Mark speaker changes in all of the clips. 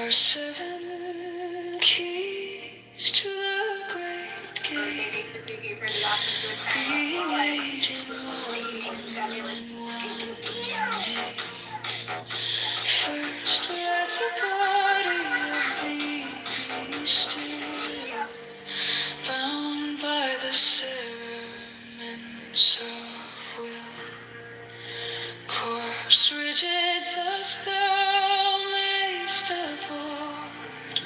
Speaker 1: are 7 keys to the great gate.
Speaker 2: Basically gave her the option to attend.
Speaker 1: Being made in first let the body of thee be still, bound by the cerements of will. Corpse rigid, thus thou mayst abort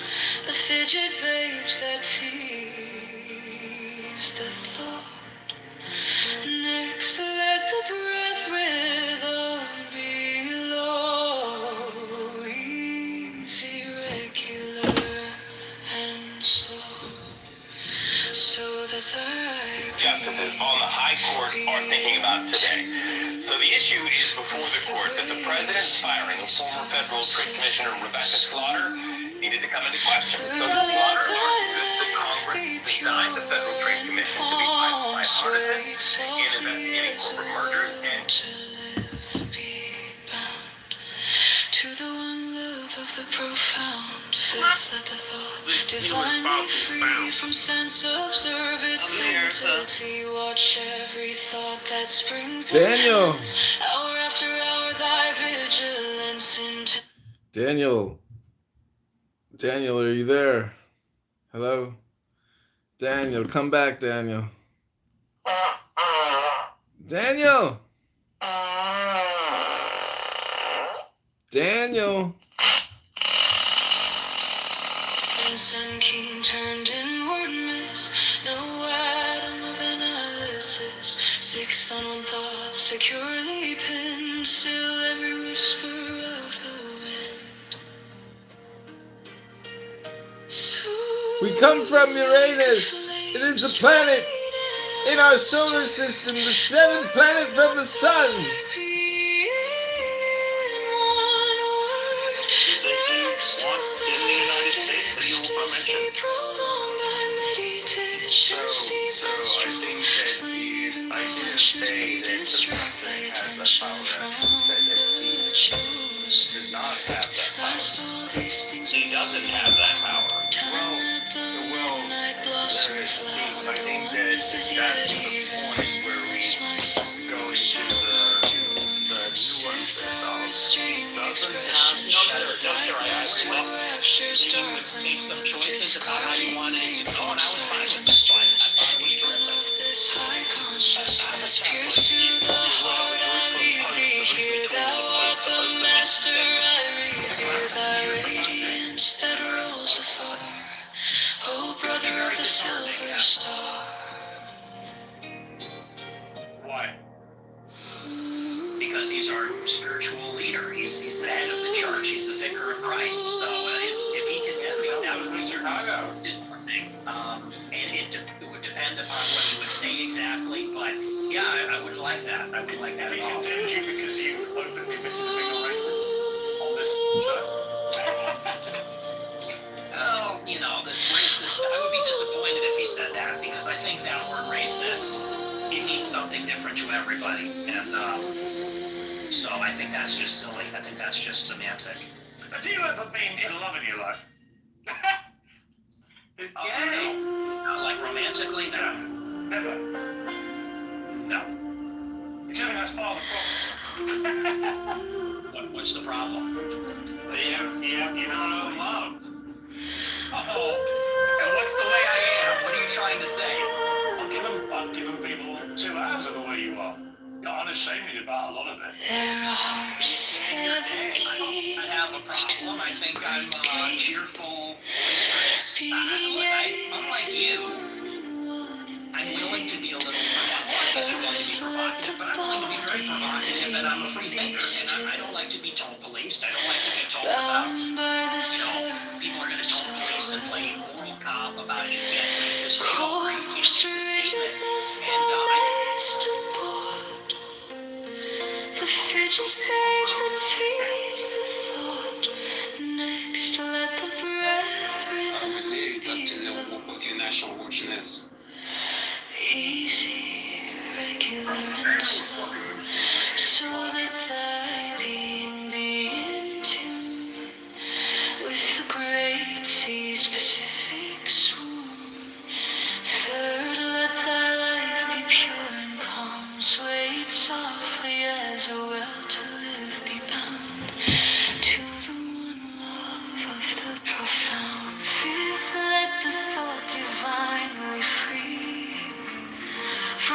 Speaker 1: the fidget babes that tease the thought. Next, let the breath rhythm be low, easy, regular, and slow, so that thy
Speaker 3: justices on the High Court are thinking about today. So the issue is before the court that the president's firing of former federal trade commissioner Rebecca Slaughter needed to come into question. So Slaughter argues that Congress designed the Federal Trade Commission to be bipartisan in investigating corporate mergers and
Speaker 1: to the one love of the profound. Fifth, let the thought divinely free from sense observe its entity. Watch every thought that springs.
Speaker 4: Daniel.
Speaker 1: Hour after hour, thy vigilance into.
Speaker 4: Daniel, are you there? Hello? Daniel, come back, Daniel. Daniel! Daniel!
Speaker 1: And keen turned inward miss, no atom of analysis. Sixth on one thought, securely pinned, still every whisper of the wind.
Speaker 4: We come from Uranus. It is a planet in our solar system, the 7th planet from the sun.
Speaker 3: he doesn't have that power. Well, I think that that's the point where we go into the nuances of doesn't have
Speaker 5: make some choices about how you wanted it to go, and I was fine with it. So I thought it was terrific.
Speaker 1: Pierce to the heart, I leave thee here. Thou art the master, I revere thy radiance that rolls afar. Oh, brother of the silver star.
Speaker 5: Why? Because he's our spiritual leader. He's the head of the church. He's the vicar of Christ. So if he can, that would be Chicago. And it would depend upon what he would say exactly. But yeah, I wouldn't like that. I wouldn't like that at all. He condemns you because you've openly admitted to being a racist on this show. Oh, this racist. I would be disappointed if he said that, because I think that word racist, it means something different to everybody. And so I think that's just silly. I think that's just semantic. Have you ever been in love in your life? No. Like romantically? No. Never? No. You tell me that's part of the problem. What's the problem? You don't know love. Oh, and what's the way I am? What are you trying to say? I've given people 2 hours of the way you are. You're unashamed about a lot of it.
Speaker 1: There are 7 keys.
Speaker 5: I have a problem. I think I'm cheerful, boisterous. Unlike you, I'm willing to be a little provocative. I guess you're willing to be provocative, but I'm willing to be very provocative, and I'm a free thinker. And I don't like to be tone policed. I don't like to get told about, people are going to tone police and play moral cop about it. Exactly. This joke, or you can't make this statement.
Speaker 1: The fidget babes that tease the thought. Next, let the breath rhythm be
Speaker 3: what your national origin is.
Speaker 1: easy, regular, and slow, so that thy being be in tune with the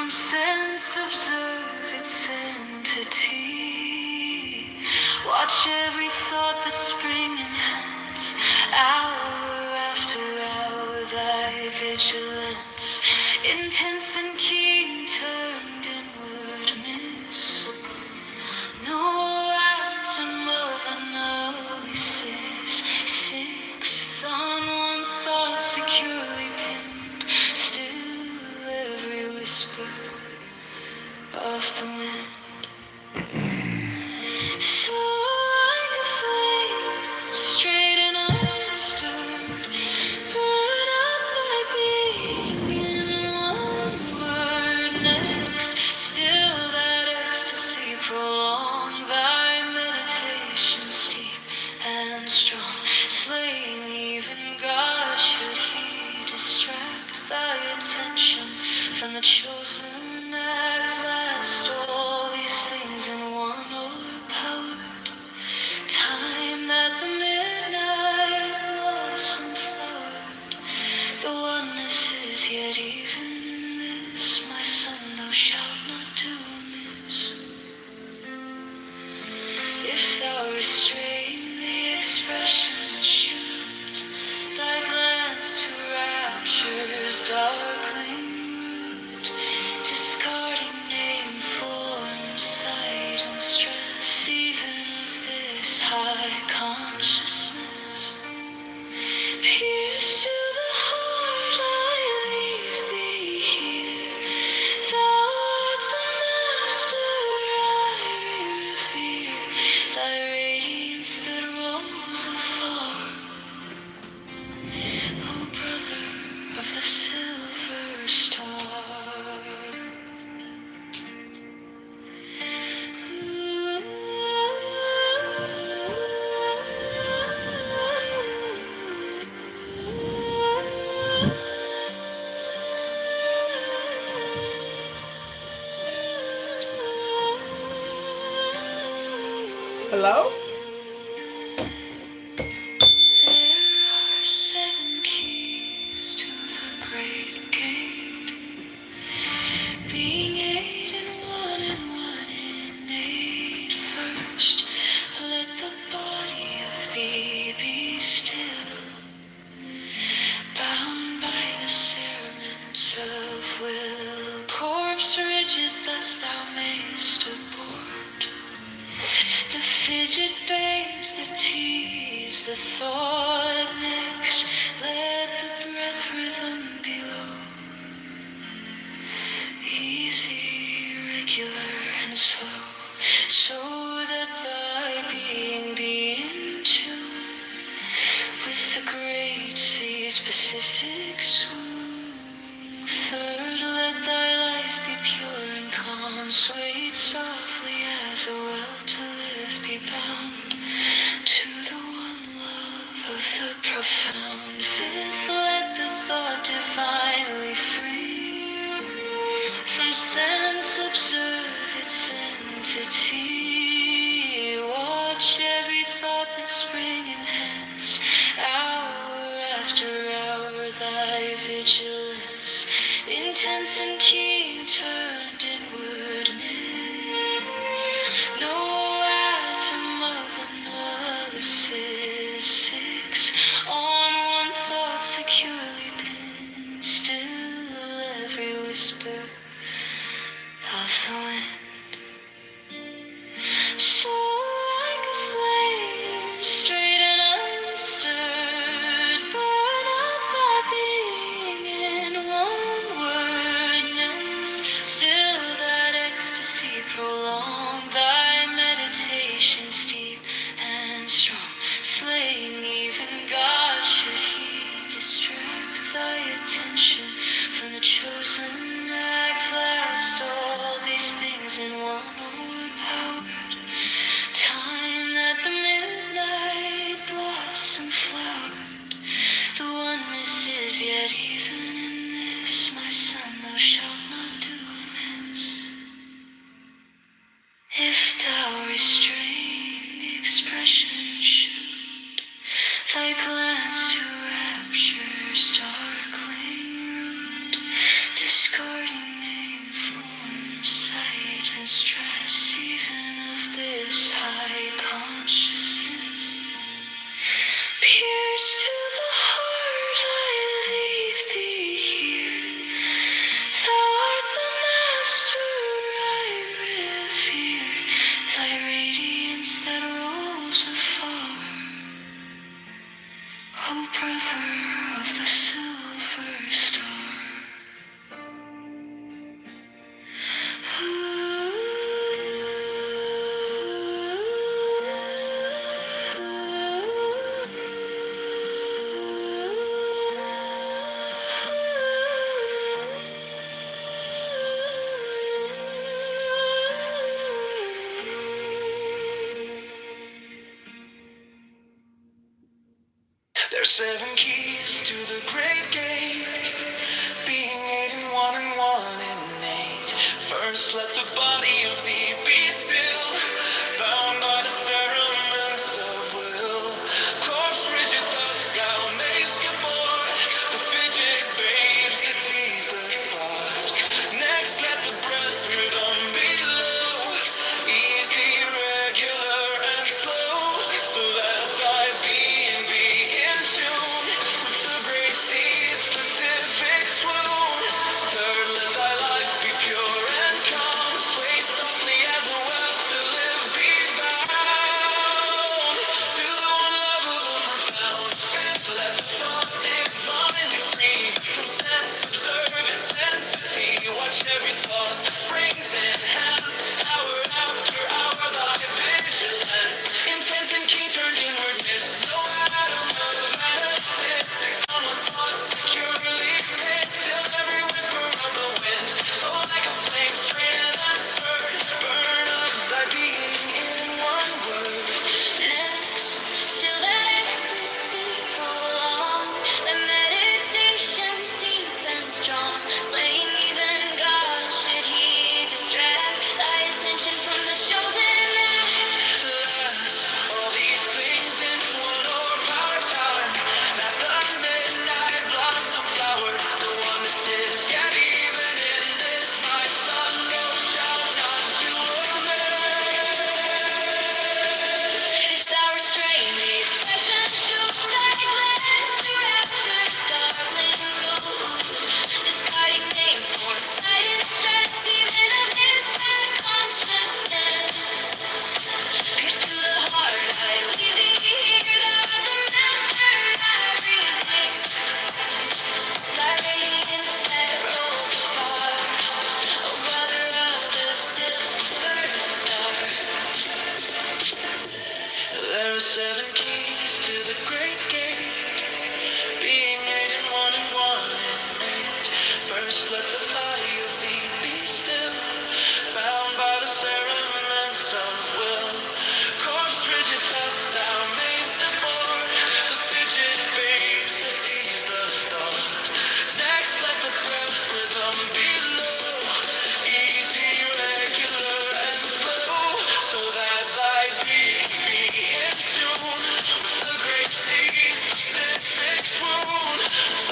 Speaker 1: from sense observe its entity. Watch every thought that spring enhance, hour after hour thy vigilance, intense and keen, turned inward miss. No atom of analysis, sixth on one thought securely pinned, still every whisper of the wind. So like a flame, straight and unstirred, burn up thy being in one word. Next, still that ecstasy prolong thy meditation steep and strong, slaying even God should he distract thy attention from the chosen act. Last, all these things in one overpowered, time that the midnight blossom flowered. The oneness is yet even in this, my son, thou shalt not do amiss. If thou restrain the expression, shoot thy glance to rapture's darkling root, discarding name, form, sight, and stress, even of this high consciousness. Pierce to the heart, I leave thee here. Thou art the master, I revere thy radiance that rolls afar. O brother of the silver star.
Speaker 4: Hello?
Speaker 1: There are 7 keys to the great gate, being 8 in 1 and 1 in 8. First, let the body of thee be still, bound by the cerements of will. Corpse rigid, thus thou mayst abort the fidget babes, the tease, the thought. Next, let the breath rhythm be low, easy, regular, and slow, so that thy being be in tune with the great sea's Pacific swoon. Third, let thy life be pure and calm, swayed softly as a will to live be bound to the one love of the profound. Fifth, let the thought divinely free from sense observe its entity. Watch every thought that spring enhance, hour after hour thy vigilance, intense and keen, turned inward miss. No atom of analysis, six on one thought securely pinned, still every whisper of the wind. So like a flame, straight and unstirred, burn up thy being in one word. Next, still that ecstasy prolong thy meditation steep and strong, slaying even God should he distract thy attention from the chosen act. Last, all these things in one overpowered, time that the midnight blossom flowered. The oneness is yet even in this, my son, thou shalt not do amiss. If thou restrain the expression, shoot thy glance to rapture's darkling root, discarding name, Nearest to the heart I leave thee here. Thou art the master I revere. Thy radiance that rolls afar. O brother of the silver star.
Speaker 6: There's 7 keys to the great gate, being 8 and 1 and 1 and 8. First let the body of thee be still, bound by the cerements of will. Corpse rigid thus thou mayst abort, the fidget babes that tease the thought. Next let the breath through them be low, easy, regular, and slow, so that thy being be in tune with the great sea's Pacific swoon. Third, let thy life be pure and calm, sway softly as a well to live be bound to the one love of the profound. Fifth, let the thought divinely free from sense, observance, entity. Watch every thought that springs in hands, hour after hour thy vigilance. Intense and keen turned inwardness, no atom of analysis. 6 on one thought securely pinned, still every whisper of the wind. So like a flame straight and stirred, burn up thy being in one word.
Speaker 1: Next, still that ecstasy prolonged, the meditations deep and strong, slaying even God should he distract thy attention from the chosen act.
Speaker 6: All these things in one power tower, that the midnight blossom flower. The oneness is yet even in this, my son, thou shalt not do amiss.
Speaker 1: If thou restrain the expression, show thy glance to rapture's darkling road, discarding name, form, sight, and stress, even of his sad consciousness. Pierce to the heart, I leave thee here, thou art the master I revere. Thy radiance that rolls afar, O brother of the silver star.
Speaker 6: There are 7 keys to the great gate, being 8 and 1 and 1 and 8. First let the body of thee be still, bound by the cerements of will. Corpse rigid thus thou mayst abort, the fidget babes that tease the thought. Next let the breath rhythm be low, easy, regular, and slow, so that thy being be in tune with the great sea's Pacific swoon.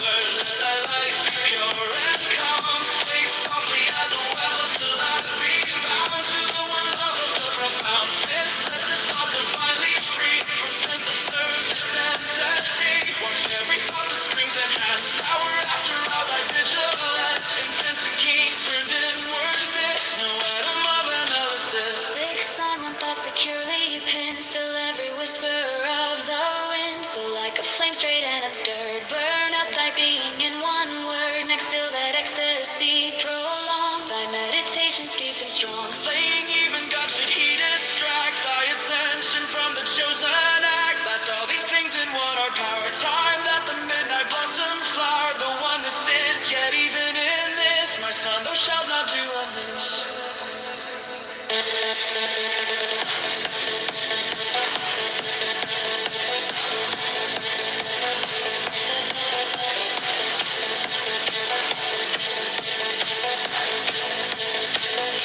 Speaker 6: Third, let thy life be pure and calm, sway softly as a well to life be bound to the one love of the profound. Fifth, let the thought divinely free from sense of service entity. Watch every thought that springs in hands, hour after hour thy vigilance. Intense and keen turned inward miss, no atom of analysis.
Speaker 1: 6 on one thought securely pinned, still every whisper of the wind. So like a flame straight and unstirred, burn up thy being in one word. Next, still that ecstasy prolonged, thy meditations deep and strong.
Speaker 6: Slaying even God should he distract thy attention from the chosen act. Last all these things in one are power. Time that the midnight blossom flower. The oneness is yet even in this, my son, thou shalt not do amiss.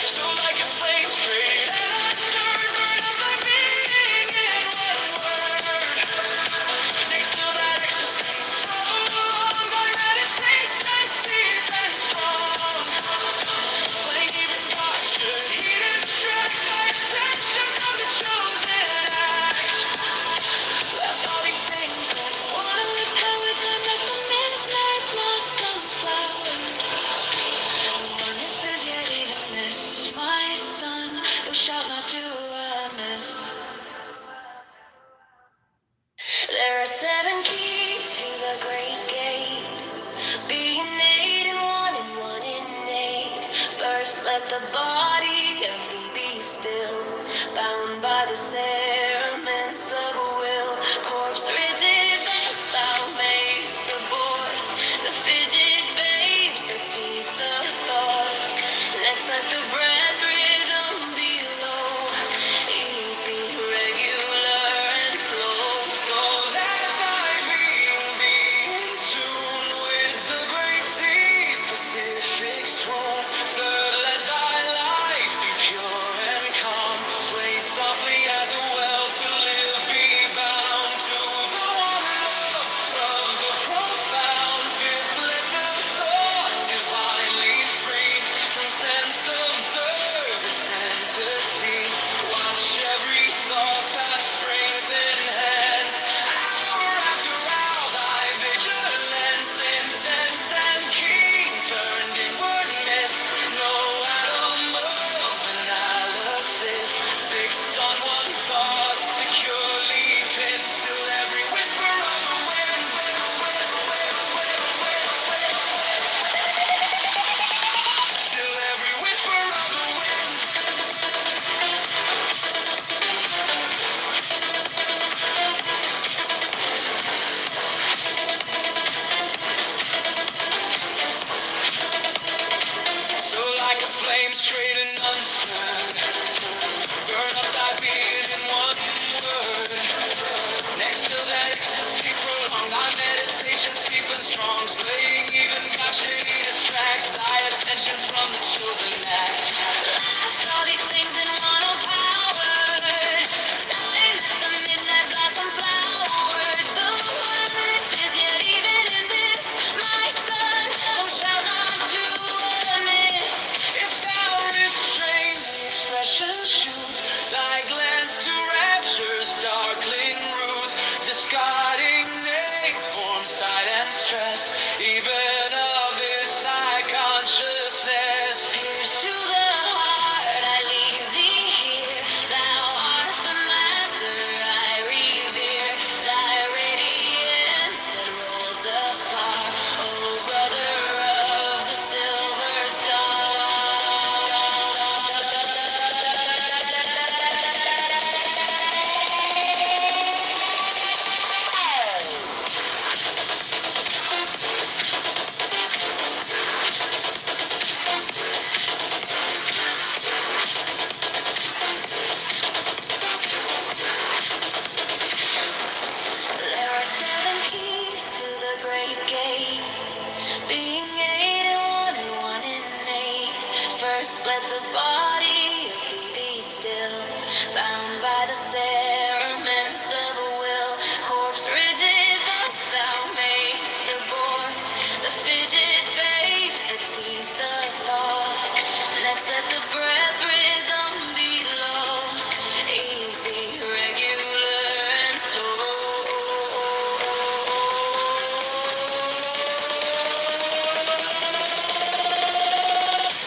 Speaker 6: So like a flame straight and unstirred, burn up thy being in one word. Next to that ecstasy, prolong thy meditations deep and strong. Slaying even God should he distract let the body of thee be still, bound by the cerements of a will. Corpse rigid, thus thou mayst abort the fidget babes that tease the thought. Next, let the breath rhythm be low, easy, regular, and slow, so that thy being be in tune with the great sea's Pacific swoon. Third, let thy life be pure and calm, sway softly as a well to live, be bound to the one love of the profound. Fifth, let the thought divinely free from sense observe its entity. Watch every thought that springs enhance. Hour after hour thy vigilance, intense and keen, turned inwardness. No atom of analysis, fixed on one thought, securely pinned. Still every whisper of the wind, still every whisper of the wind. So like a flame straight and unstirred, burn up thy being in one word. Next till that ecstasy prolong thy meditation steep and strong, slaying even God should he distract thy attention from the chosen act. Last all these things in one power, time at the midnight blossom flowered. The oneness is yet even in this, my son, thou shalt not do amiss. If thou restrain the expression, shoot thy glance to rapture's darkling root, discarding name, form, sight, and stress, even of this high consciousness. Pierce to the heart, I leave thee here. Thou art the master I revere. Thy radiance that rolls afar, O brother of the silver star. There are 7 keys to the great gate, being 8 and 1 and 1 and 8. First, let the body of thee be still, bound by the cerements of a will. Corpse rigid, thus thou mayst abort the fidget babes that tease the thought. Next, let the breath rhythm be low, easy, regular, and slow.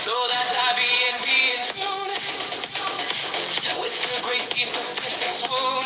Speaker 6: So that thy being be in tune with the great sea's Pacific swoon.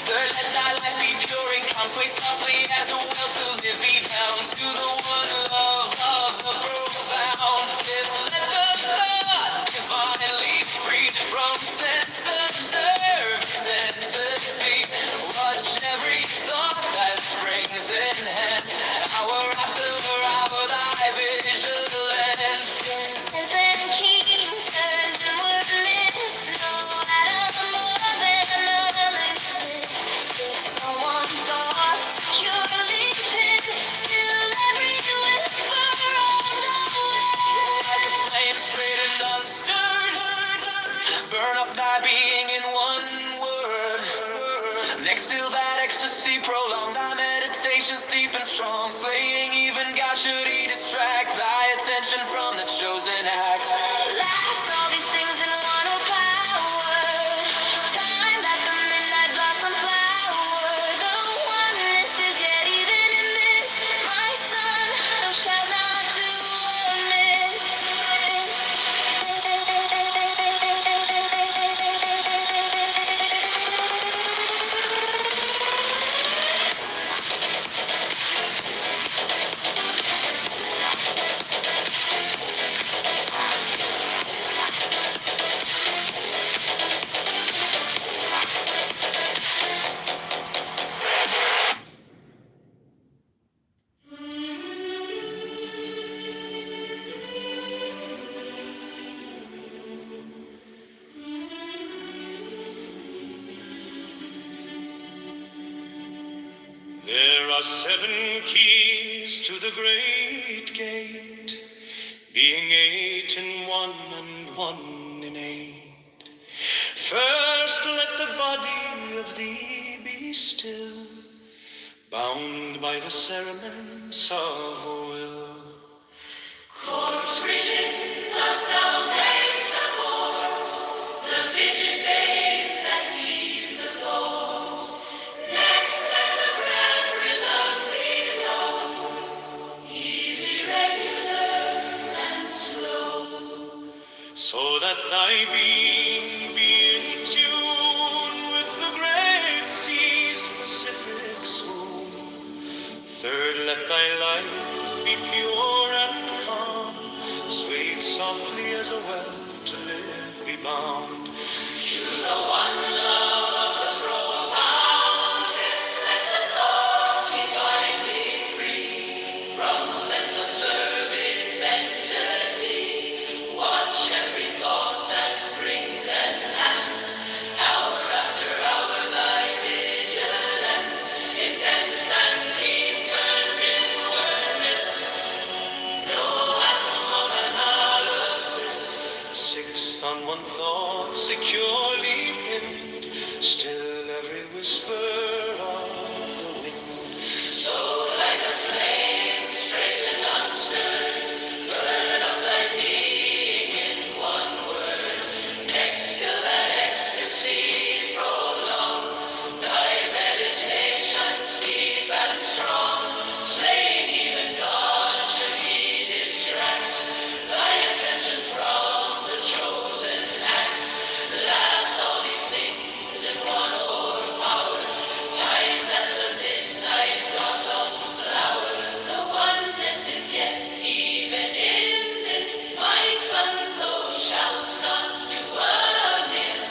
Speaker 6: Third, let thy life be pure and calm, sway softly as a will to live, be bound to the one love of the profound. Fifth, let the thought divinely free from sense observe its entity. Watch every thought that springs enhance. Hour after hour thy vigilance, intense and keen, turned inwardness. No atom of analysis, fixed on one thought, securely pinned. Still every whisper of the wind. So like a flame straight and unstirred, burn up thy being in one word. Next till that ecstasy prolong thy meditation steep and strong, slaying even God should he distract thy attention from the chosen act. Last all these things in one power, time at the midnight blossom flowered. The oneness is yet even in this, my son, thou shalt not do amiss. There are 7 keys to the great gate, being 8 in one and 1 in 8. First let the body of thee be still, bound by the cerements of will.
Speaker 1: Corpse rigid, thus thou mayst abort the fidget babes that tease the thought. Next let the breath rhythm be low, easy, regular, and slow.
Speaker 6: So that thy being be in tune with the great sea's Pacific swoon. Third, let thy life be pure and calm, swayed softly as a well to live be bound.
Speaker 1: To the one love of the profound fifth, let the thought divinely free from sense observe its entity. Watch every thought that springs enhance, hour after hour thy vigilance, intense and keen, turned inwardness, no atom of analysis.
Speaker 6: Sixth, on one thought securely pinned, still every whisper of the wind.
Speaker 1: So like a flame, straight and unstirred, burn up thy being in one word. Next, till that ecstasy prolong, thy meditations deep and strong. Slaying even God should he distract thy attention from the chosen act. Last all these things in one o'erpower, time that the midnight blossom flower. The oneness is yet even in this, my son, thou shalt not do amiss.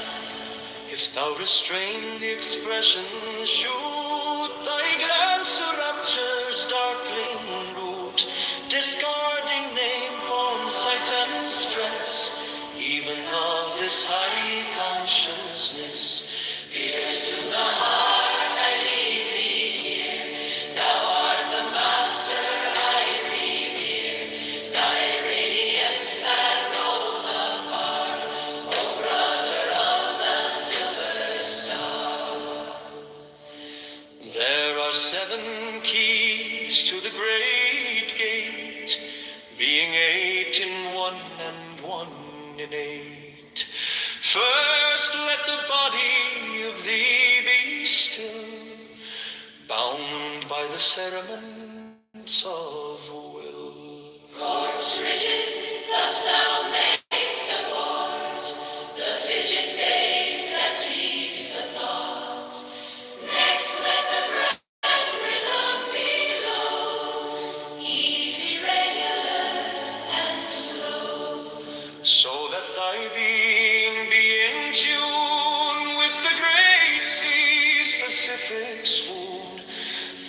Speaker 6: If thou restrain the expression, shoot thy glance to rapture's darkling root, discarding name, form, sight, and stress, even of this high consciousness.
Speaker 1: Pierce to the heart, I leave thee here. Thou art the master I revere. Thy radiance that rolls afar, O brother of the silver star.
Speaker 6: There are 7 keys to the great gate, being 8 in one and 1 in 8. First let the body of thee be still, bound by the cerements of will.
Speaker 1: Corpse rigid, thus thou mayst abort the fidget babes that tease the thought. Next let the breath rhythm be low, easy, regular, and slow.
Speaker 6: So that thy being be in tune with the great sea's Pacific swoon.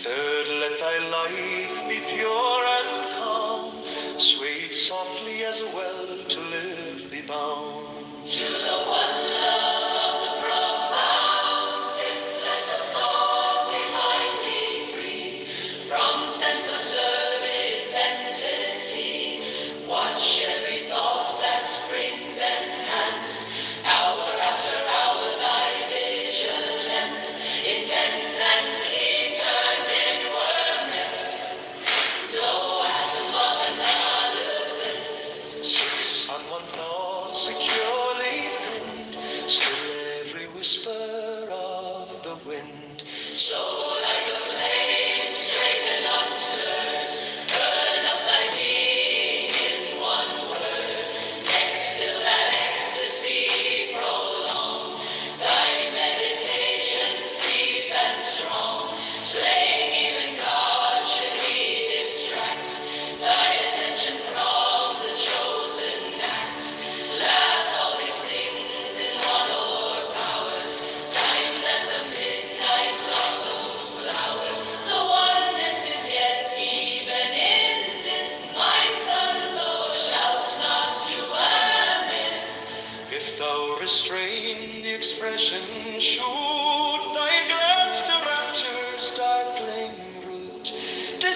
Speaker 6: Third, let thy life be pure and calm, swayed softly as a well to live be bound.
Speaker 1: To the one love of the profound fifth, let the thought divinely free from sense observe its entity. Watch every thought that springs enhance, hour after hour thy vigilance, intense and keen, turned inwardness, no atom of analysis.
Speaker 6: 6, on one thought secure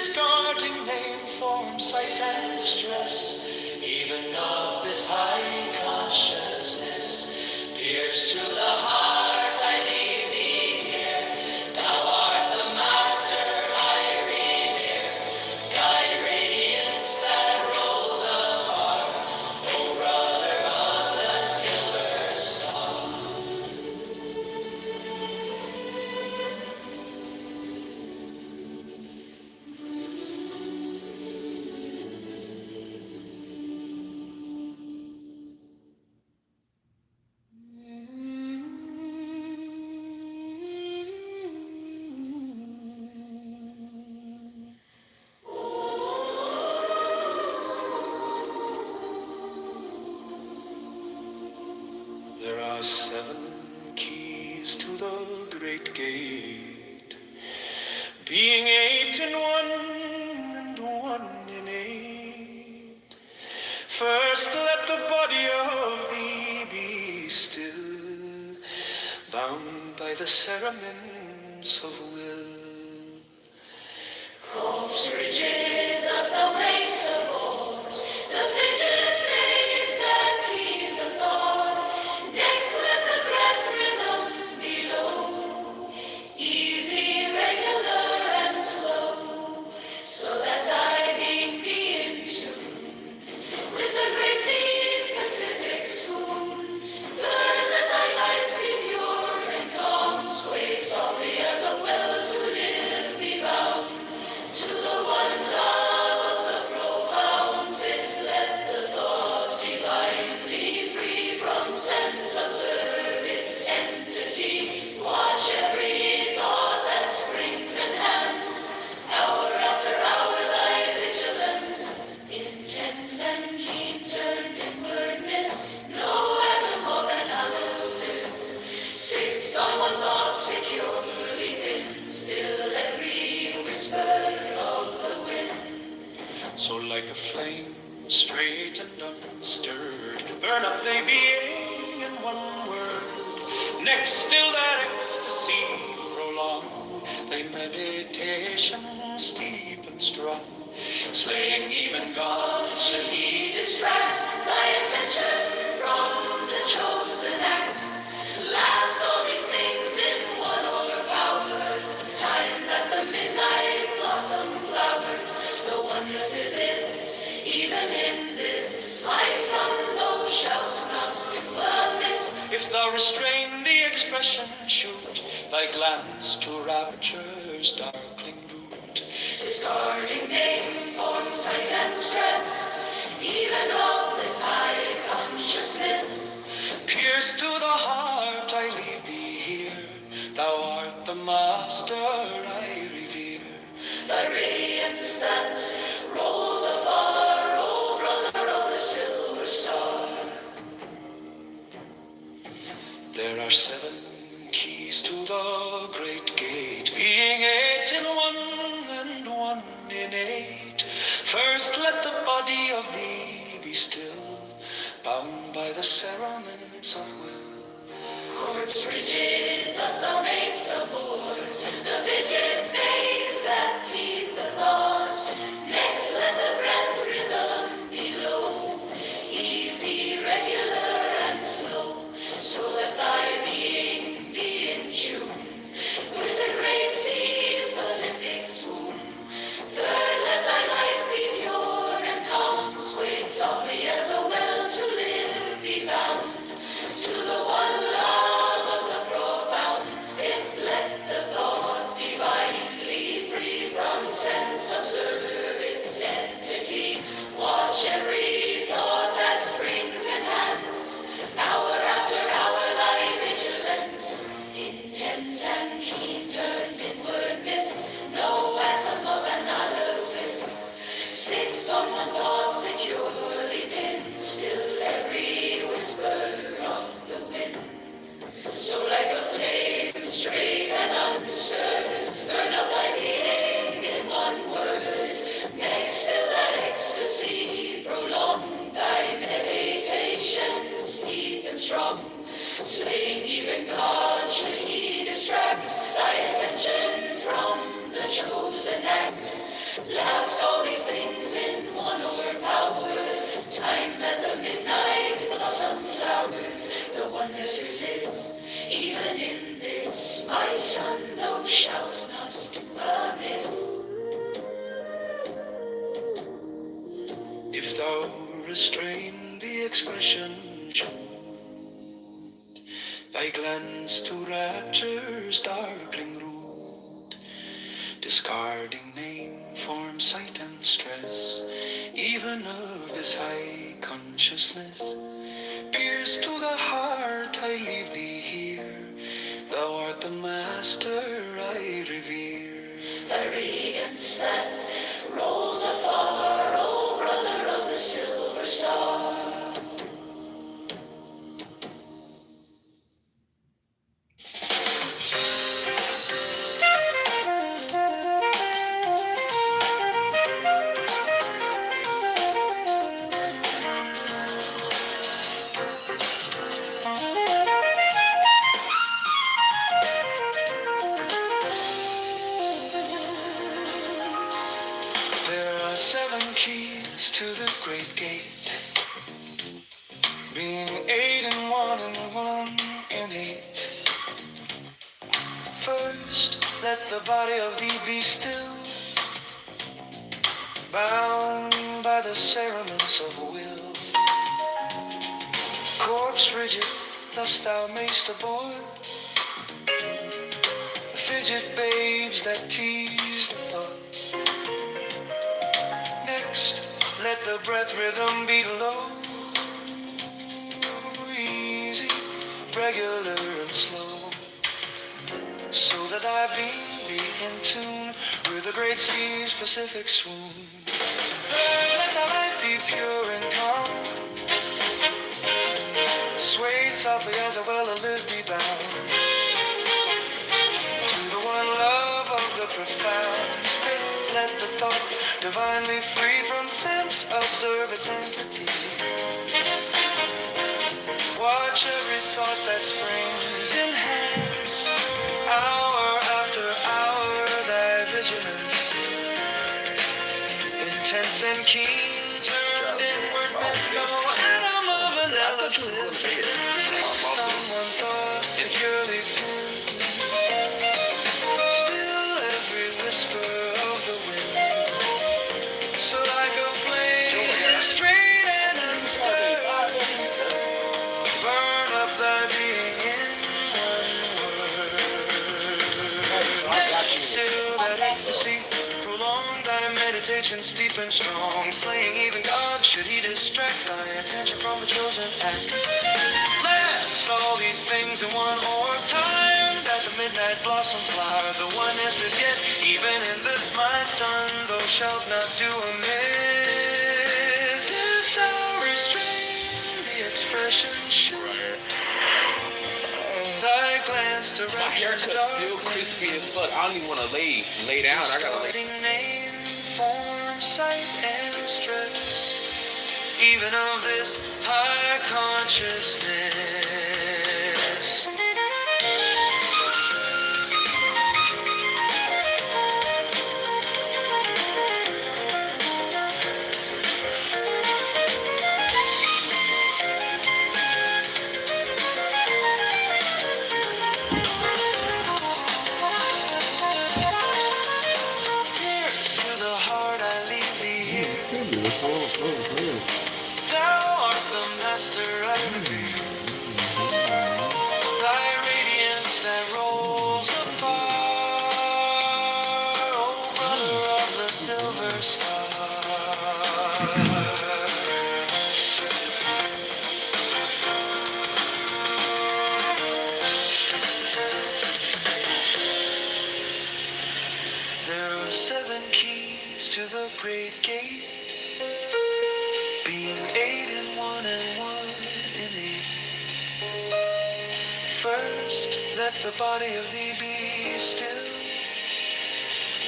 Speaker 6: discarding name, form, sight, and stress, even of this high consciousness, pierce to the heart, I leave thee here. Thou art the master I revere, thy radiance that rolls afar, O brother of the silver star. There are 7 keys to the great gate, being 8 in one and 1 in 8. First let the body of thee be still, bound by the cerements of will. Hopes rigid, thus thou mayst abort the fidget babes that tease the thought. Next let the breath rhythm be low, easy, regular, and slow, so that thy being be in tune with the great sea's Pacific swoon. Third, let thy life be pure and calm, sway softly as a will to live be bound to the one love of the profound. Fifth, let the thought divinely free from sense observe its entity. Watch every thought that springs enhance, hour after hour thy vigilance. Intense and keen turned inward miss, no atom of analysis. Sixth, on one thought securely pinned, still every whisper of the wind. So like a flame, straight and unstirred, burn up thy being in one word. Next, still that ecstasy prolong, thy meditation steep and strong. Slaying even God, should he distract thy attention from the chosen act. Last, all these things in one overpowered, time that the midnight blossom flowered. The oneness is, even in this, my son, thou shalt not do amiss. If thou restrain the expression, shoot thy glance to rapture's darkling root. Discarding name, form, sight, and stress, even of this high consciousness. Pierce to the heart, I leave thee here. Thou art the master I revere. Thy radiance that rolls afar, O brother of the silver star. There are 7 keys to the great gate, being 8 in one and 1 in 8. First let the body of thee be still, bound by the cerements of will. Corpse rigid, thus thou mayst abort the fidget babes that tease the thought. Next let the breath rhythm be low, easy, regular, and slow, so that thy being be in tune with the great sea's Pacific swoon. Third, let thy life be pure and calm, swayed softly as a well to live be bound to the one love of the profound. Fifth, let the thought divinely free from sense observe its entity. Watch every thought that springs enhance, hour after hour thy vigilance. Intense and keen turned inward miss, no atom of analysis. Sixth, on one thought securely pinned, still every whisper of the wind. So like a flame, straight and unstirred, burn up thy being in one word. Next, still that ecstasy prolong thy meditations deep and strong. Slaying even God, should he distract thy attention from the chosen act.
Speaker 1: Last all these things in one overpowered time that the midnight blossom flowered. The oneness is his, even in this, my son, thou shalt not do amiss.
Speaker 6: If thou restrain the expression, thy glance to rapture's darkling root, discarding name, form, sight, and stress, even of this high consciousness. Pierce to the heart, I leave thee here. Thou art the master I revere.
Speaker 1: The radiance that rolls afar, O brother of the silver star.
Speaker 6: There are 7 keys to the great gate, being 8 in 1 and 1 in 8. First, let the body of thee be still, bound by the cerements of will. Corpse rigid, thus thou mayst abhor the fidget babes that tease the thought. Next, let the breath rhythm be low, easy, regular, and slow, so that thy being be in tune with the great sea's Pacific swoon. Third, let thy life be pure and calm, swayed softly as a well-lived be bound to the one love of the profound. Fifth, let the thought divinely free from sense observe its entity. Watch every thought that springs, enhance hour after hour thy vigilance, intense and keen, turned inward, miss no atom of analysis. Someone thought securely proved, still every whisper of the wind, so like a flame, straight and unstirred, burn up thy being in one word. Still that ecstasy, prolong thy meditation steep and strong, slaying even God should he distract thy attention from the chosen act. Last all these things in one orb, time that the midnight blossom flower. The oneness is yet, even in this my son, thou shalt not do amiss. If thou restrain the expression sure, thy glance to
Speaker 7: My haircut's still crispy as fuck. I don't even want to lay down. I gotta lay.
Speaker 6: discarding name, form, sight, and stress, even of this high consciousness. Pierce to the heart, I leave thee here. Thou art the master I revere. Thy radiance that rolls afar, O brother of the silver star. There are 7 keys to the great gate, being 8 in 1 and 1 in 8. First, let the body of thee be still,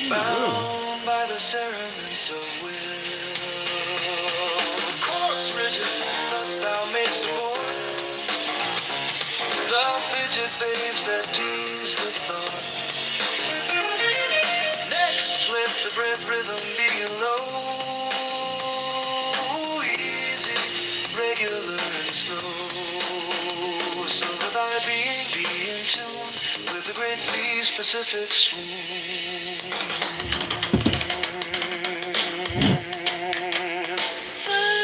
Speaker 6: bound by the cerements of will. Corpse rigid, thus thou mayst abhor the fidget babes that tease the thought. Next, let the breath rhythm be low, easy, regular and slow, so that thy being be in tune with the great sea's Pacific swoon.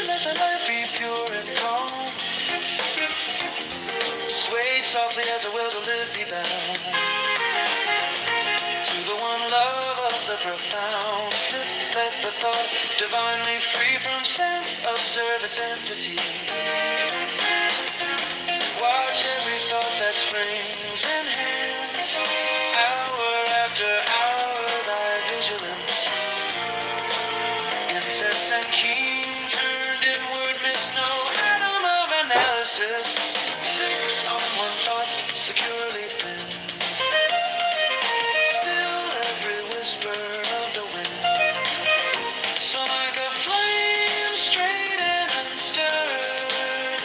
Speaker 6: Let the life be pure and calm, swayed softly as a will to live be bound to the one love of the profound. Fifth, let the thought divinely free from sense observe its entity. Watch every thought that springs, enhance hour after hour thy vigilance, intense and keen, turned inward, miss no atom of analysis. Six on one thought, securely pinned, still every whisper of the wind. So like a flame straight and unstirred,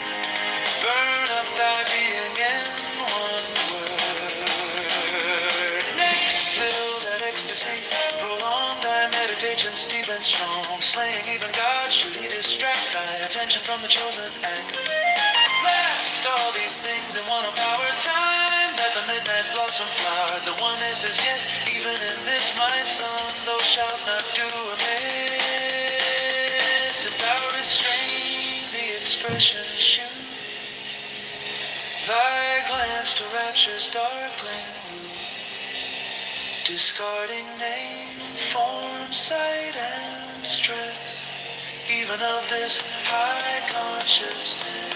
Speaker 6: burn up thy being in one word. Next, still that ecstasy, prolong thy meditations deep and strong, slaying even God should he distract thy attention from the chosen act. Last, all these things in one power time, that the midnight blossom flower, the oneness is yet, even in this my son, thou shalt not do amiss. If thou restrain the expression shoot, thy glance to rapture's darkling root, discarding name, form, sight, and stress, even of this high consciousness.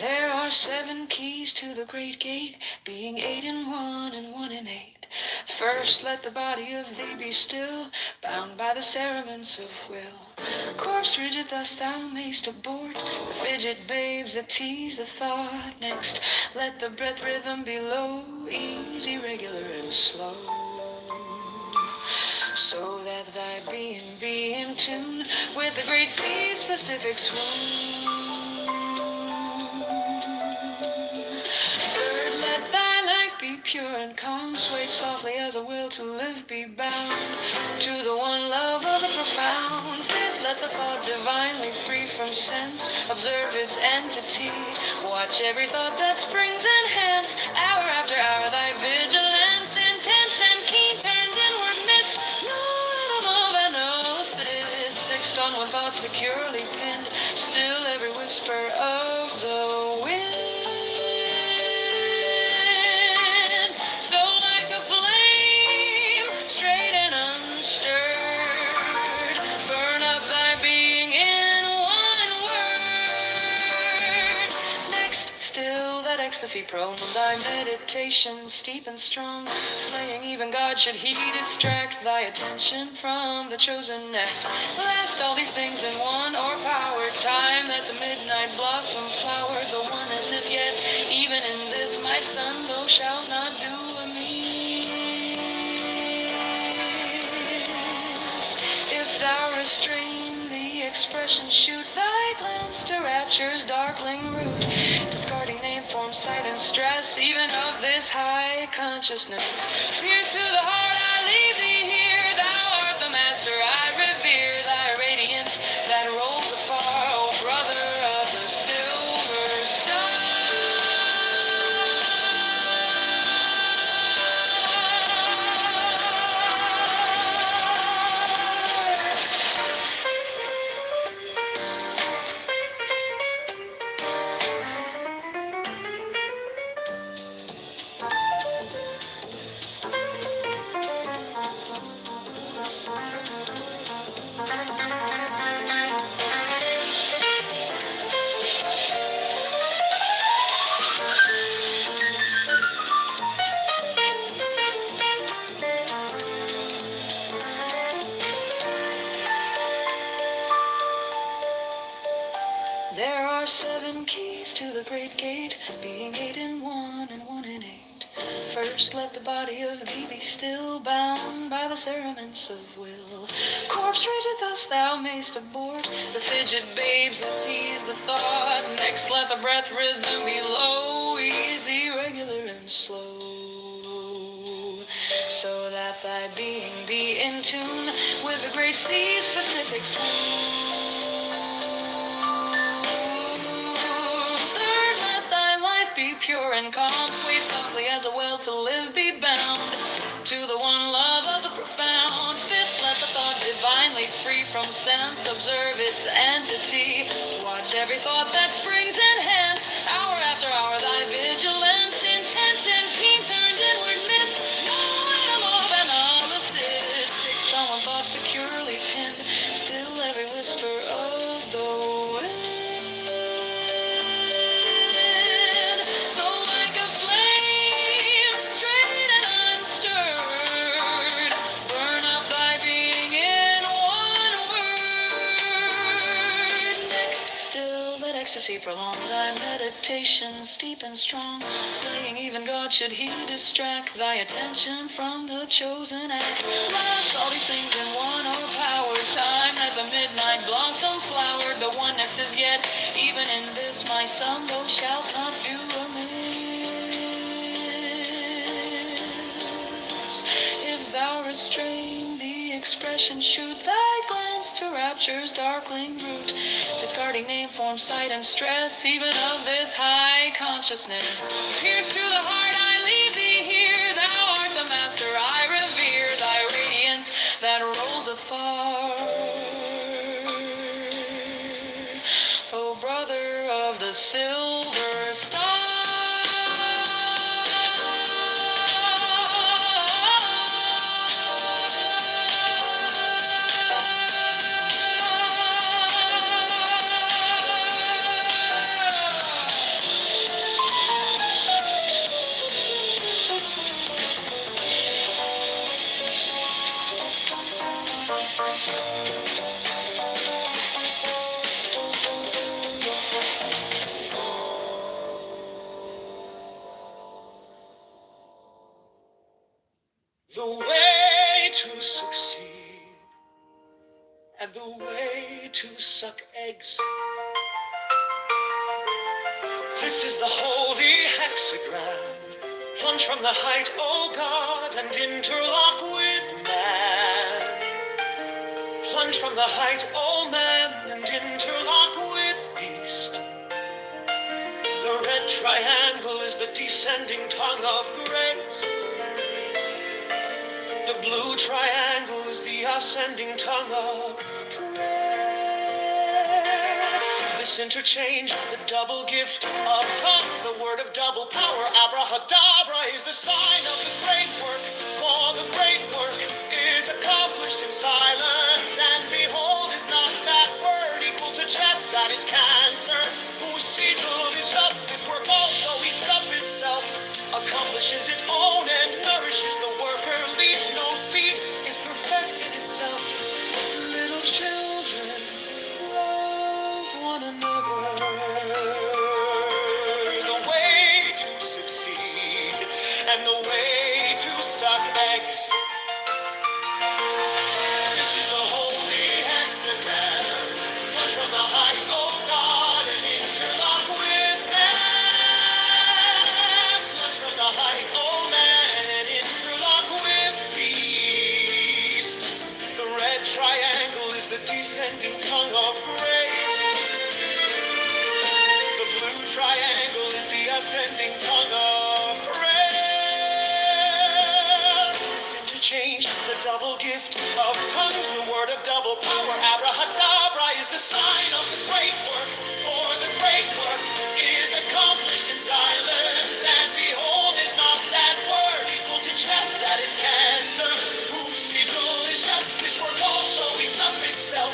Speaker 1: There are 7 keys to the great gate, being 8 in 1 and 1 in 8. First, let the body of thee be still, bound by the cerements of will. Corpse rigid, thus thou mayst abort the fidget babes that tease the thought. Next, let the breath rhythm be low, easy, regular, and slow, so that thy being be in tune with the great sea's Pacific swoon. Third, let thy life be pure and calm, swayed softly as a will to live be bound to the one love of the profound. Fifth, let the thought divinely free from sense observe its entity. Watch every thought that springs enhance hour after hour thy vigilance, intense and keen, turned inward, miss no atom of analysis. Sixth, on one thought securely pinned, still every whisper of the wind. So like a flame, straight and unstirred, burn up thy being in one word. Next, still that ecstasy prone, thy meditation steep and strong, slaying even God should he distract thy attention from the chosen act. Last, all these things in one or power time, that the midnight blossom flower, the oneness is yet, even in this my son, thou shalt not do amiss. If thou restrain the expression shoot, thy glance to rapture's darkling root, discarding name, form, sight, and stress, even of this high consciousness. Pierce to the heart, I leave thee here, thou art the master, I revere thy radiance that rolls afar, O brother of the silver star. first let the body of thee be still, bound by the cerements of will. Corpse rigid thus thou mayst abort the fidget babes that tease the thought. Next let the breath rhythm be low, easy, regular, and slow, so that thy being be in tune with the great sea's Pacific swoon. Third, let thy life be pure and calm, sweet softly as a well to live be bound to the one love of the profound. Fifth, let the thought divinely free from sense observe its entity. Watch every thought that springs and hence hour after hour thy vigilance intense and keen turned inward miss no item of analysis. Fixed on one thought securely pinned, still every whisper of the wind. So like a flame straight and unstirred, burn up thy being in one word. Next, still let ecstasy prolong thy meditation steep and strong, slaying even God should he distract thy attention from the chosen act. Last, all these things in one o'erpowered time, that the midnight blossom flowered. The oneness is yet, even in this my son, thou shalt not do amiss. If thou restrain the expression, shoot thy glance to rapture's darkling root, discarding name, form, sight, and stress, even of this high consciousness. Pierce through the heart, I leave thee here. Thou art the master, I revere thy radiance that rolls afar. O brother of the silver star.
Speaker 6: The way to succeed and the way to suck eggs. This is the holy hexagram. Plunge from the height, O God, and interlock with man. Plunge from the height, O man, and interlock with beast. The red triangle is the descending tongue of grace. The blue triangle is the ascending tongue of prayer. This interchange, the double gift of tongues, the word of double power, abrahadabra, is the sign of the great work. For the great work is accomplished in silence, and behold, is not that word equal to Chet, that is cancer, whose sigil is up. This work also eats up itself, accomplishes its own, and nourishes the worker, leaves no seed, is perfected itself. Little children, love one another. The way to succeed and the way to suck eggs. This is the holy hexagram. Punch from the heights, oh God, and interlock with man. Punch from the height, oh man, and interlock with beast. The red triangle is the descending tongue of grace. The blue triangle is the ascending tongue of prayer. This interchange, the double gift of tongues, the word of double power, abrahadabra, is the sign of the great work. For the great work is accomplished in silence, and behold, is not that word equal to Chet, that is cancer, whose sigil is Chet. This work also eats up itself,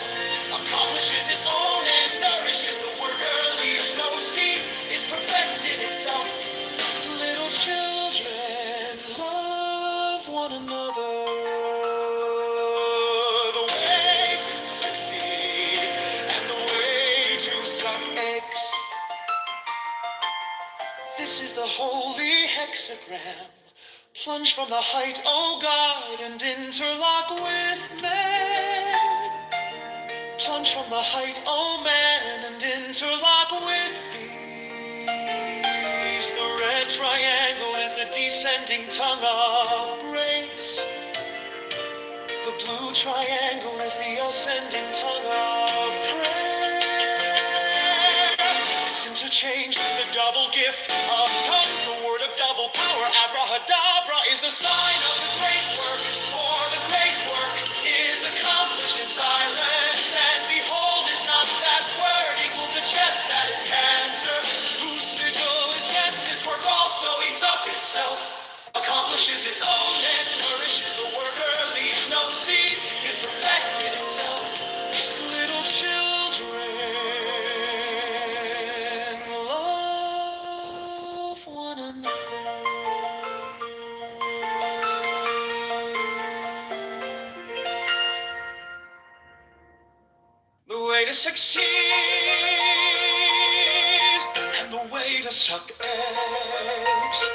Speaker 6: accomplishes its own, and nourishes the worker, leaves no seed, is perfected itself. Little children, love one another. The way to succeed and the way to suck eggs. This is the holy hexagram. Plunge from the height, O God, and interlock with man. Plunge from the height, O man, and interlock with these. The red triangle is the descending tongue of grace. The blue triangle is the ascending tongue of prayer. Let's interchange the double gift of tongues. The word of double power, abrahadabra, is the sign of the great work. For the great work is accomplished in silence. And behold, is not that word equal to Chet, that is cancer? Whose sigil is yet, this work also eats up itself, accomplishes its own end, nourishes the worker, leaves no seed, is perfected itself. Little children, love one another. The way to succeed and the way to suck eggs.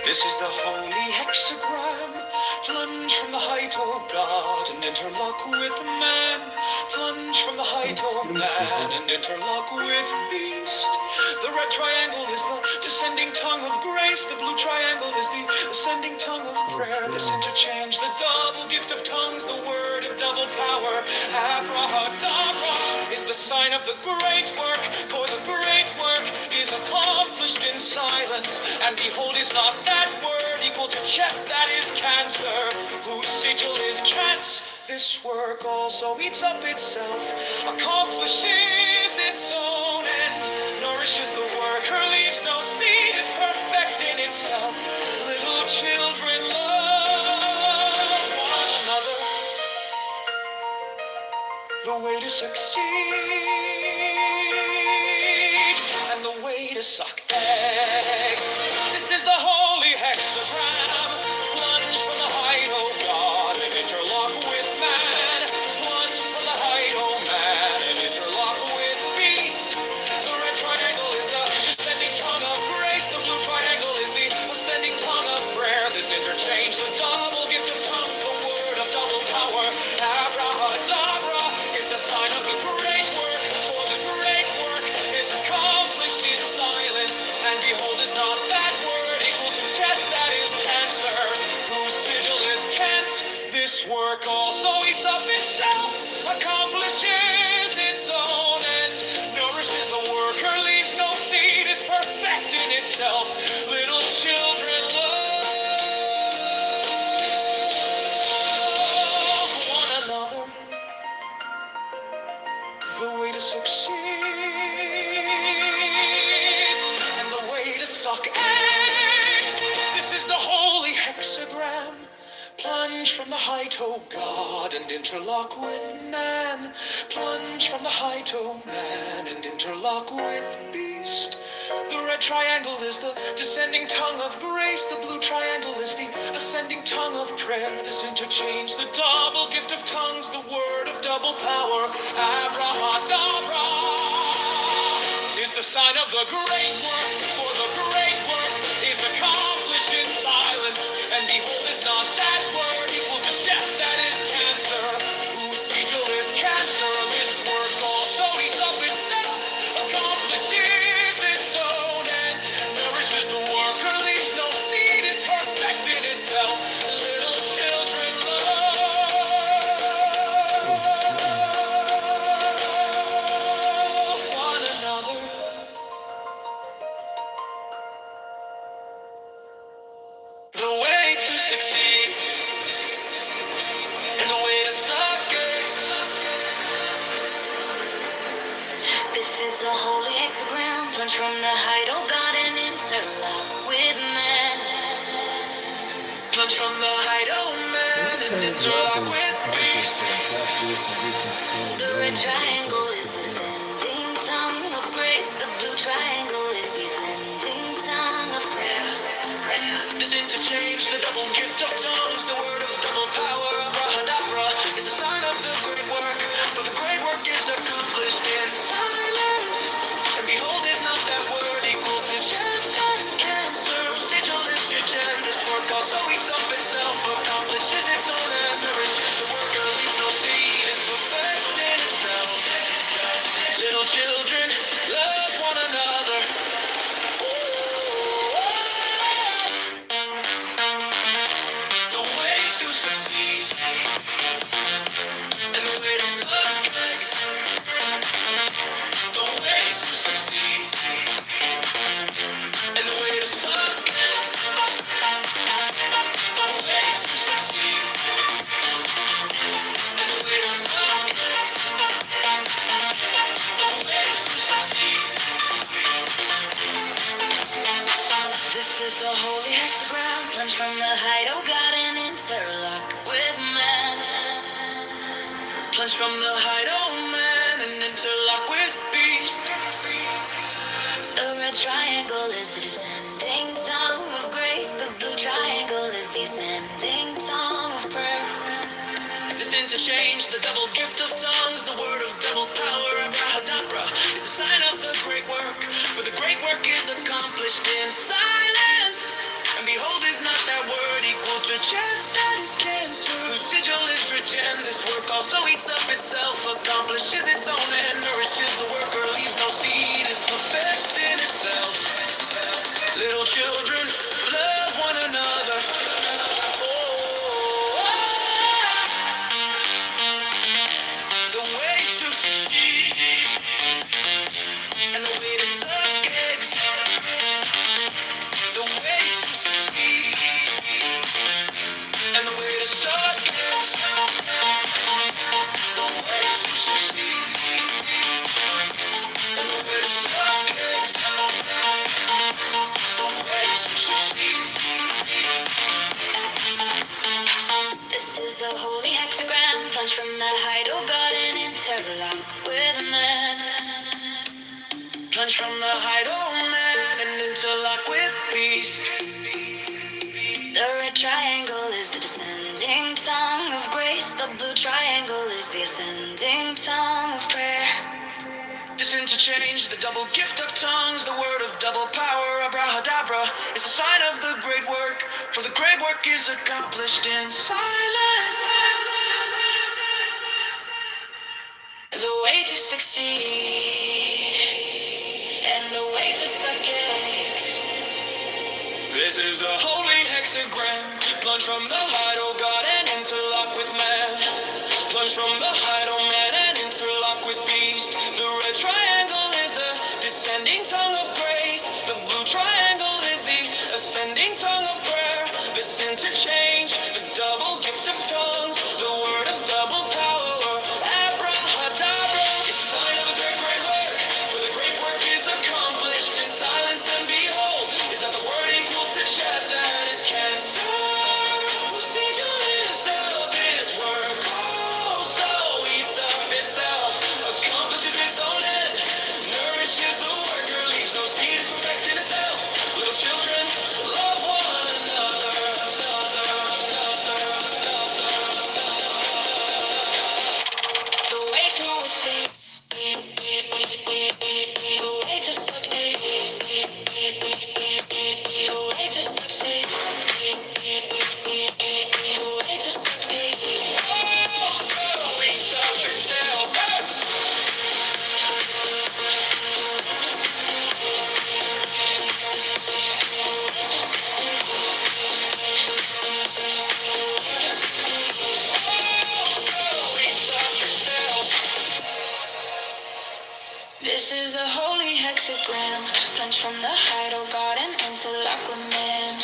Speaker 6: This is the holy hexagram. Plunge from the height, O God, and interlock with man. Plunge from the height, O man, and interlock with beast. The red triangle is the descending tongue of grace. The blue triangle is the ascending tongue of prayer. This interchange, the double gift of tongues, the word of double power. Abrahadabra is the sign of the great work, for the great work is accomplished in silence. And behold, is not that word equal to Chet, that is cancer? Whose sigil is chance? This work also eats up itself, accomplishes its own end, nourishes the worker, leaves no seed, is perfect in itself. Little children, love one another. The way to succeed and the way to suck eggs. This is the holy hexagram. Plunge from the height, O God, and interlock with man. Plunge from the height, O man, and interlock with beast. The red triangle is the descending tongue of grace. The blue triangle is the ascending tongue of prayer. This interchange, the double gift of tongues, the word of double power. Abrahadabra is the sign of the great work, for the great work is accomplished in silence. And behold, is not that word equal to Chet, that is cancer? Whose sigil is chance? This work also eats up itself, accomplishes its own end, nourishes the worker, leaves no seed, is perfect in itself. Little children, love one another. The way to succeed and the way to suck eggs. This is the holy hexagram. Plunge from the height, O God, and interlock with man. Plunge from the height, O man, and interlock with beast. The red triangle is the descending tongue of grace. The blue triangle is the ascending tongue of prayer. This interchange, the double gift of tongues, the word of double power. Abrahadabra is the sign of the great work, for the great work is accomplished in silence. And behold, is not that word equal to Chet, that is cancer? Whose sigil is cancer? This work also eats up itself, accomplishes its own end, nourishes the worker, leaves no seed, is perfect in itself. Little children, love one another. The way to succeed and the way to suck eggs.
Speaker 1: This is the holy hexagram. Plunge from the height, O God, and interlock with man.
Speaker 6: Plunge from the height, oh man, and interlock with beast.
Speaker 1: The red triangle is the ascending tongue of grace. The blue triangle is the ascending tongue of prayer.
Speaker 6: This interchange, the double gift of tongues, the word of double power. Abrahadabra is the sign of the great work, for the great work is accomplished in silence. And behold, is not that word equal to Chet, that is cancer? Sigil is your gem, this
Speaker 1: This is the holy hexagram, plunge from the height, oh God, and interlock with man. Plunge from the height, oh man, and interlock with beast. The red triangle is the descending tongue of grace. The blue triangle is the ascending tongue of prayer. This interchange, the double gift of tongues, the word of double power, abrahadabra, is the sign of the great work. For the great work is accomplished in silence. And behold, is not that word equal to chaff that is cancer? Whose sigil is regen, this work also eats up itself, accomplishes its own end, nourishes the worker, leaves no seed, is perfect in itself. Little children, love one another. The way to succeed and the way to suck eggs. The way to succeed and the way to suck eggs. The way to succeed and the way to suck eggs. The way to succeed. This is the holy hexagram, plunge from the height, oh God, and interlock with man. Plunge from the height, oh man, and interlock with beast. The red triangle is the descending tongue of grace. The blue triangle is the ascending tongue of prayer. This interchange, the double gift of tongues, the word of double power, abrahadabra, is the sign of the great work. For the great work is accomplished in silence. The way to succeed and the way to suck eggs. This is the holy hexagram. Plunge from the height, oh God, and interlock with man. Plunge from the height, oh man, and interlock with beast. The red triangle is the descending tongue of grace. The blue triangle is the ascending tongue of prayer. This interchange, the double gift of tongues, the word of double power, abrahadabra, is the sign of a great, great work. For the great work is accomplished in silence, and behold, is not the word equal to chaff that is cancer? Whose sigil is of this work also eats up itself, accomplishes its own end, nourishes the worker, leaves no seed, is perfect in itself. Little children, love one another, another, another, another. The way to escape, the way to succeed, the way to succeed, the way to succeed. So eats up itself. This is the holy hexagram. Plunge from the height, oh God, and interlock with man.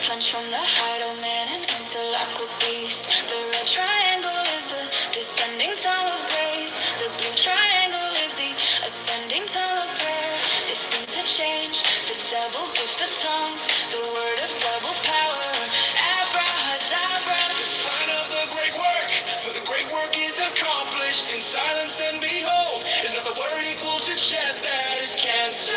Speaker 1: Plunge from the height, oh man, and interlock with beast. The red triangle is the descending tongue of grace. The blue triangle is the ascending tongue of prayer. This interchange, the double gift of tongues, the word of double power, abrahadabra. The sign of the great work, for the great work is accomplished in silence, and behold, is not the word equal to chaff that is cancer?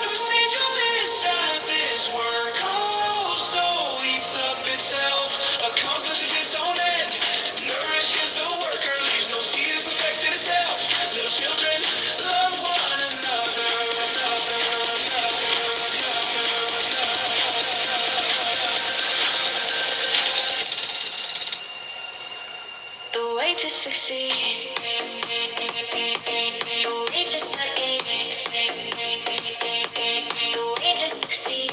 Speaker 1: Whose sigil is not this work also eats up itself, accomplishes its own end, nourishes the worker, leaves no seed, is perfect in itself. Little children, love one another, another, another, another. The way to succeed, the way to succeed, the way to succeed, the way to succeed.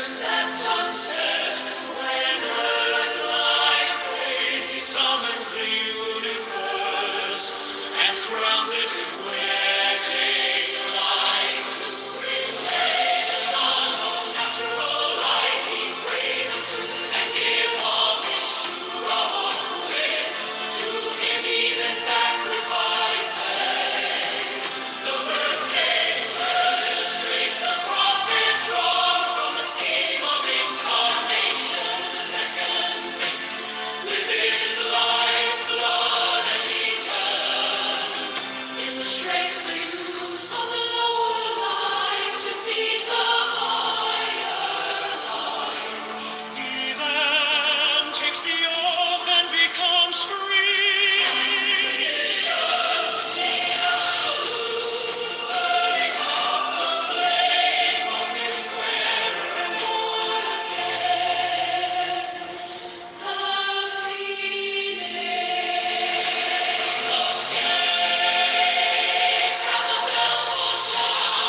Speaker 6: universe at sunset. When earth life fades, he summons the universe and crowns it with wedding light. To replace the sun of natural light, he prays unto and give homage to our ways. To him even sacrifices. The first came, illustrates the prophet drawn from the scheme of incarnation. The second mixed with his life's blood and return. Illustrates the use of the lower life to feed the higher life. He then takes the oath and becomes free. Burning up the flame of his prayer and born again. The phoenix of gates hath a bell for sound,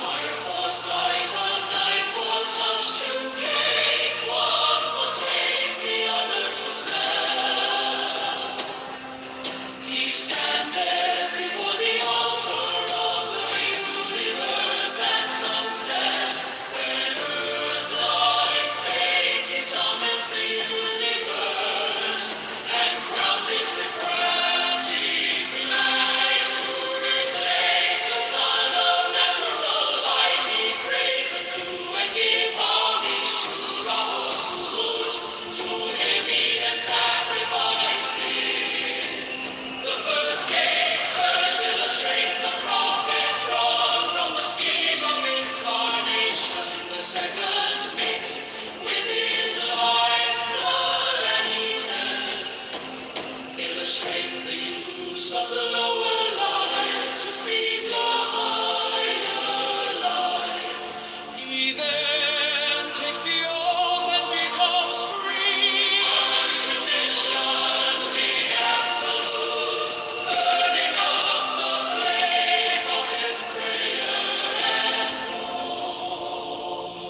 Speaker 6: fire for sight, a knife for touch, two gates, one for taste, the other for smell. He standeth before the altar of the universe at sunset. When earth life fades, he summons the universe and crowns it with wedding light. To replace the sun of natural light, he prays unto and give homage to Rahut. To him even sacrifices. The first came, first illustrates the prophet drawn from the scheme of incarnation. The second mixed with his life's blood and return.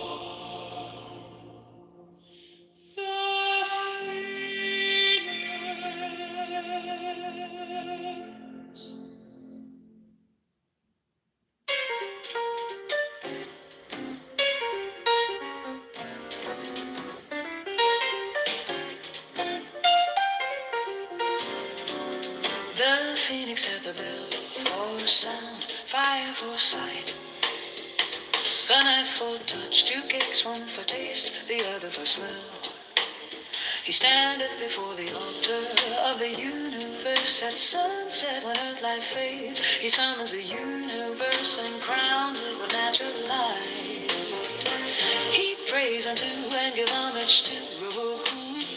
Speaker 6: Illustrates the use of the lower life to feed the higher life. He then takes the oath and becomes free. Unconditionally absolute, burning up the flame of his prayer and the phoenix. The phoenix had the bell for sound, fire for sight, a knife for touch, two cakes, one for taste, the other for smell. He standeth before the altar of the universe at sunset. When earth life fades, he summons the universe and crowns it with natural light. He prays unto and give homage to Rahut.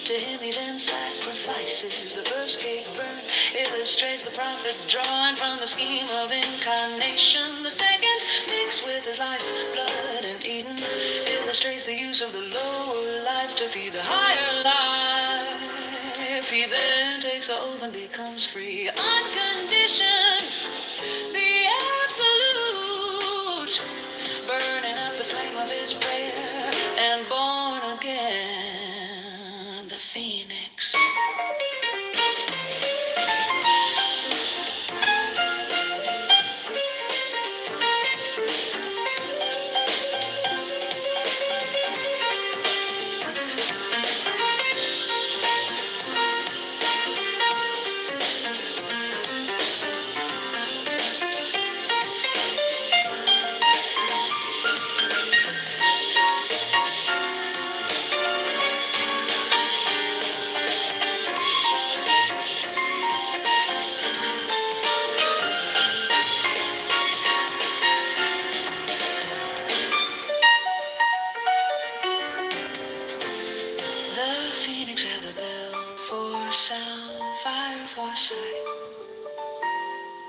Speaker 6: To him he then sacrifices. The first cake burned illustrates the prophet drawn from the scheme of incarnation. The second mixed with his life's blood and eaten illustrates the use of the lower life to feed the higher life. He then takes the oath and becomes free. Unconditioned, the absolute, burning up the flame of his prayer and born again, the phoenix.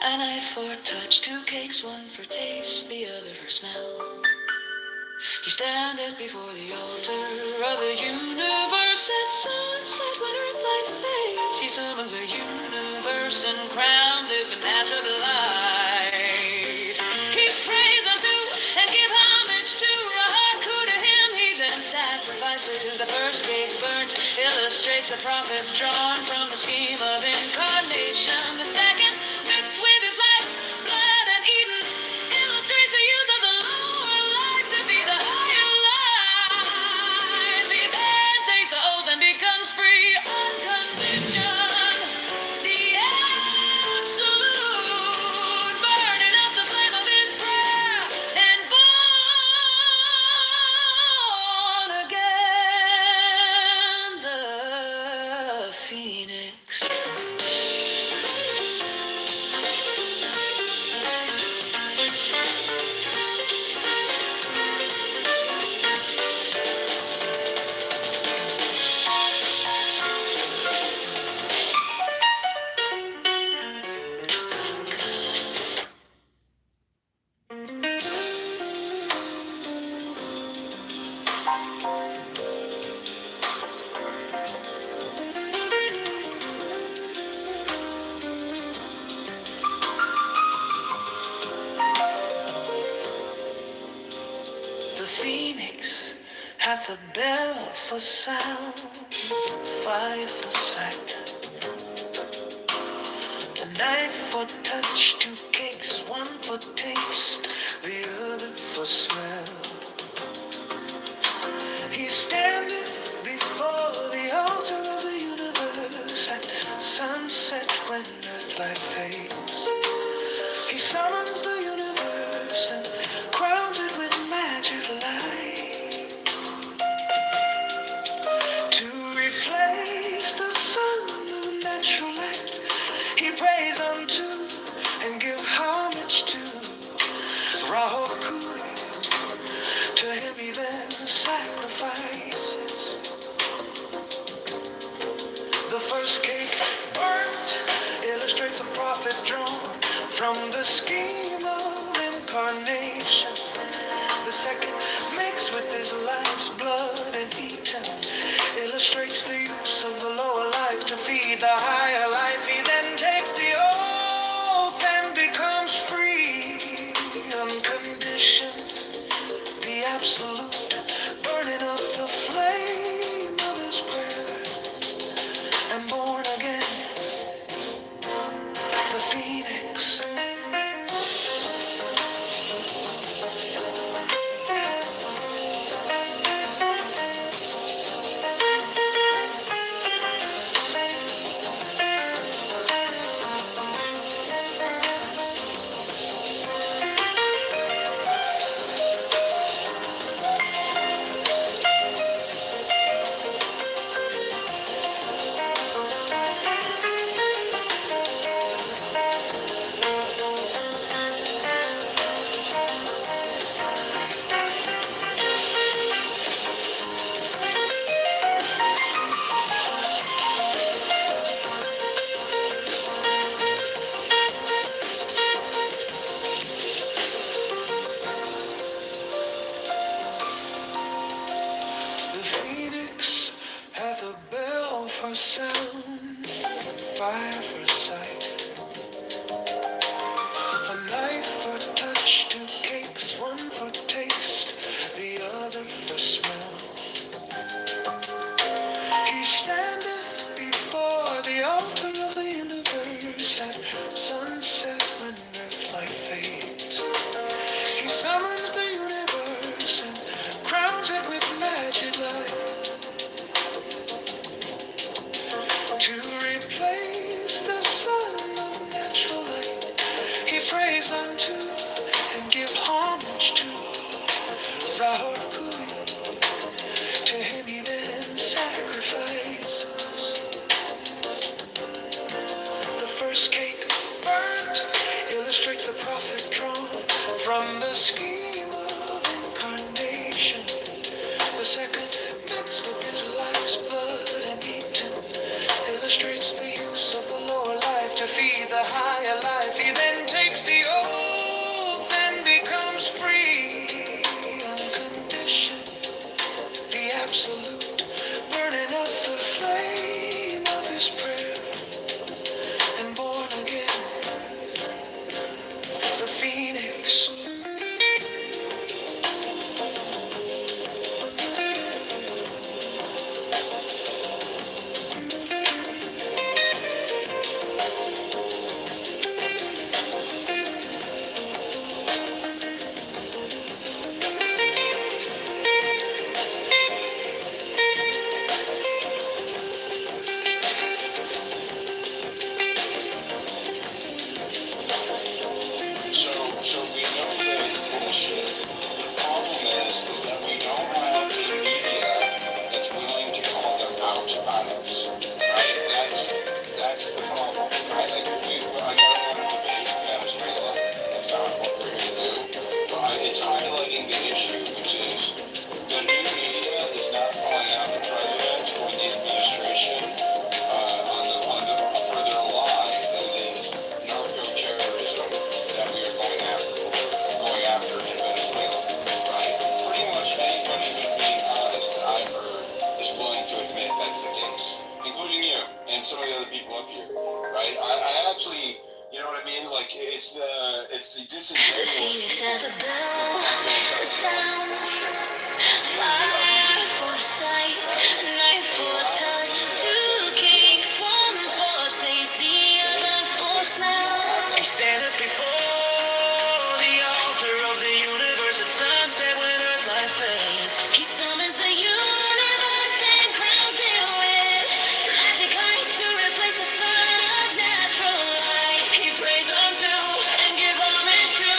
Speaker 6: A knife for touch, two cakes, one for taste, the other for smell. He standeth before the altar of the universe at sunset. When earth life fades, he summons the universe and crowns it with natural light. He prays unto and give homage to Rahut. To him
Speaker 1: sacrifices. The first cake burnt illustrates the profit drawn from the scheme of incarnation. The second, mixed with his life's blood and eaten, illustrates the use of the lower life to be the higher life. He then takes the oath and becomes free on condition. The absolute, burning up the flame of his prayer and born again, the phoenix. The phoenix hath a bell for sound, five for sight, a knife for touch, two cakes, one for taste, the other for smell. He standeth before the altar of the universe at sunset when earth life fades. He summons the universe and crowns it with magic light to replace the sun of natural light. He prays unto and give homage to Rahokui. To him he then sacrifices. The first cake burnt illustrates the profit drawn from the scheme of incarnation. The second, mixed with his life's blood and eaten, illustrates the use of the lower life to feed the higher life. He then takes the oath and becomes free, unconditioned, the absolute, burning up the flame of his prayer and born again, the phoenix. The phoenix hath a bell for sound, fire for sight, a knife for touch, two cakes, one for taste, the other for smell. He standeth before the altar of the universe at sunset when earth light fades. He summons the universe and crowns it with magic light to replace the sun of natural light. He prays unto and give homage to Rahokui. To him he then sacrifices. The first cake burnt illustrates the profit drawn from the scheme of incarnation. The second, mixed with his life's blood and eaten, illustrates the use of the lower life to feed the higher life. He then takes the oath and becomes free, unconditioned, the absolute, burning up the flame of his prayer and born again, the phoenix. The phoenix has a bell for sound, fire for sight, a knife for touch, two kings, one for taste, the other for smell.
Speaker 6: He standeth before the altar of the universe at sunset when earth life fades.
Speaker 1: He summons the universe and crowns it with magic light to replace the sun of natural light.
Speaker 6: He prays unto and give homage to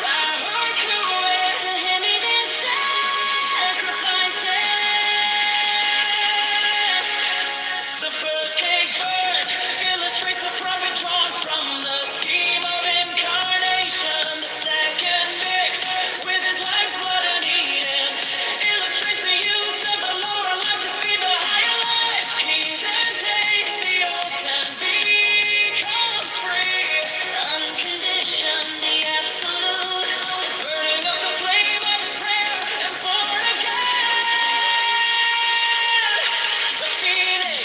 Speaker 6: Rahukuit.
Speaker 1: To him he then sacrifices.
Speaker 6: The first cake burned illustrates the prophet drawn from the scheme of incarnation. The second mixed with his life's blood and Eden illustrates the use of the lower life to feed the higher life. He then takes the oath and becomes free.
Speaker 1: Unconditioned, the absolute.
Speaker 6: Burning up the flame of his prayer and born again. The phoenix.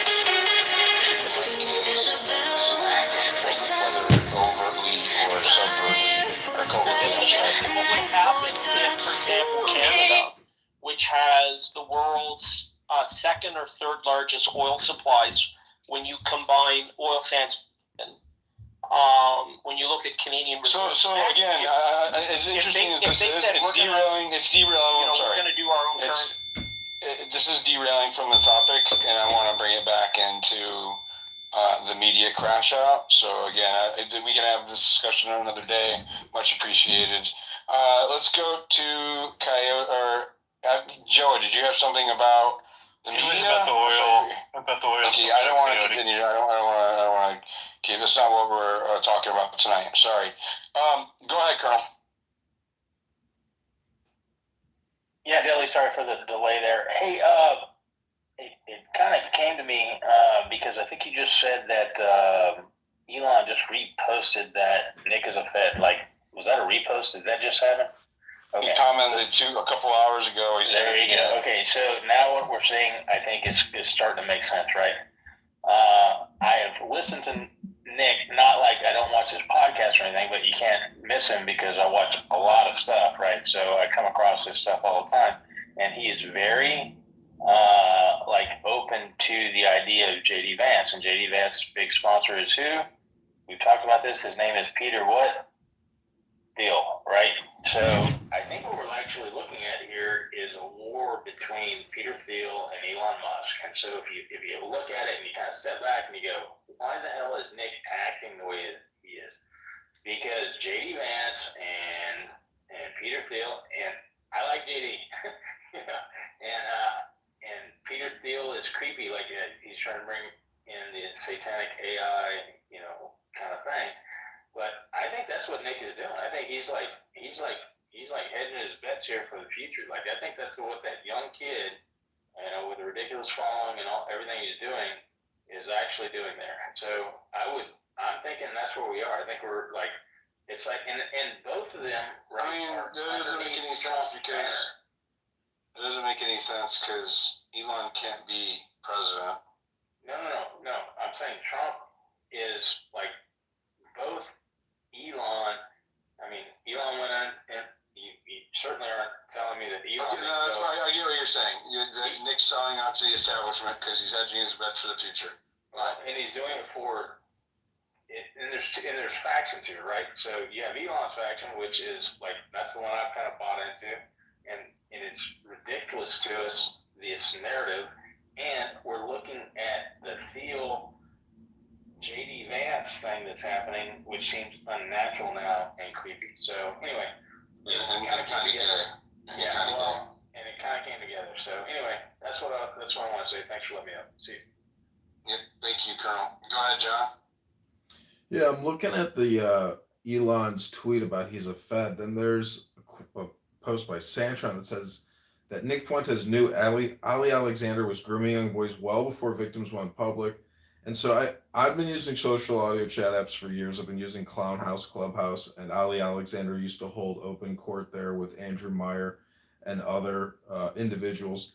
Speaker 1: The phoenix has a bell for sound,
Speaker 8: overtly or
Speaker 1: fire
Speaker 8: subversive
Speaker 1: for
Speaker 8: or
Speaker 1: sight,
Speaker 8: culturally
Speaker 1: a
Speaker 5: What would
Speaker 1: knife
Speaker 5: happen
Speaker 1: for
Speaker 5: if,
Speaker 1: touch,
Speaker 5: for example,
Speaker 1: two kings.
Speaker 5: Canada, which has the world's second or third largest oil supplies, when you combine oil sands, and when you look at Canadian reserves,
Speaker 8: So again, as interesting as this is, it's derailing. It's derailing. I'm
Speaker 5: we're
Speaker 8: sorry.
Speaker 5: going to do our own
Speaker 8: It's-
Speaker 5: current.
Speaker 8: This is derailing from the topic, and I want to bring it back into the media crash out. So again, we can have this discussion another day. Much appreciated. Let's go to Coyote or Joe. Did you have something about the
Speaker 9: It
Speaker 8: media?
Speaker 9: was about the oil. About the oil.
Speaker 8: Okay, I don't want to continue. I don't want to keep. That's not what we're talking about tonight. Sorry. Go ahead, Colonel.
Speaker 10: Yeah, Dilly, sorry for the delay there. Hey, it kind of came to me because I think you just said that Elon just reposted that Nick is a Fed. Like, was that a repost? Did that just happen?
Speaker 8: He commented a couple hours ago. He said
Speaker 10: There
Speaker 8: it
Speaker 10: you go.
Speaker 8: again.
Speaker 10: Okay, so now what we're seeing, I think, is starting to make sense, right? I have listened to Nick, not like I don't watch his podcast or anything, but you can't miss him because I watch a lot of stuff, right? So I come across this stuff all the time, and he is very open to the idea of JD Vance, and JD Vance's big sponsor is who? We've talked about this. His name is Peter what? Thiel, right? So I think what we're actually looking at here is a war between Peter Thiel and Elon Musk. And so if you look at it and you kind of step back and you go, why the hell is Nick acting the way that he is? Because JD Vance and Peter Thiel, and I like JD, and Peter Thiel is creepy, like he's trying to bring in the satanic AI, kind of thing. But I think that's what Nick is doing. I think he's hedging his bets here for the future. Like, I think that's what that young kid, with the ridiculous following and everything he's doing, is actually doing there. So I'm thinking that's where we are. I think we're like, it's like, and both of them.
Speaker 8: I mean, that doesn't make any sense because Elon can't be president.
Speaker 10: No. I'm saying Trump is like both Elon. I mean, Elon went on, and you certainly aren't telling me that Elon.
Speaker 8: Okay, no, that's right. I get what you're saying. Nick's selling out to the establishment because he's hedging his bet for the future.
Speaker 10: And he's doing it for. And there's factions here, right? So you have Elon's faction, which is like that's the one I've kind of bought into, and it's ridiculous to us, this narrative, and we're looking at the Thiel JD Vance thing that's happening, which seems unnatural now and creepy. So anyway,
Speaker 8: and kind of together.
Speaker 10: and it kind of came together. So anyway, that's what I want to say. Thanks for letting me up. See you.
Speaker 8: Yep, thank you, Colonel. Go ahead, John.
Speaker 4: Yeah, I'm looking at the Elon's tweet about he's a Fed. Then there's a post by Santron that says that Nick Fuentes knew Ali Alexander was grooming young boys well before victims went public. And so I've been using social audio chat apps for years. I've been using Clown House, Clubhouse, and Ali Alexander used to hold open court there with Andrew Meyer and other individuals.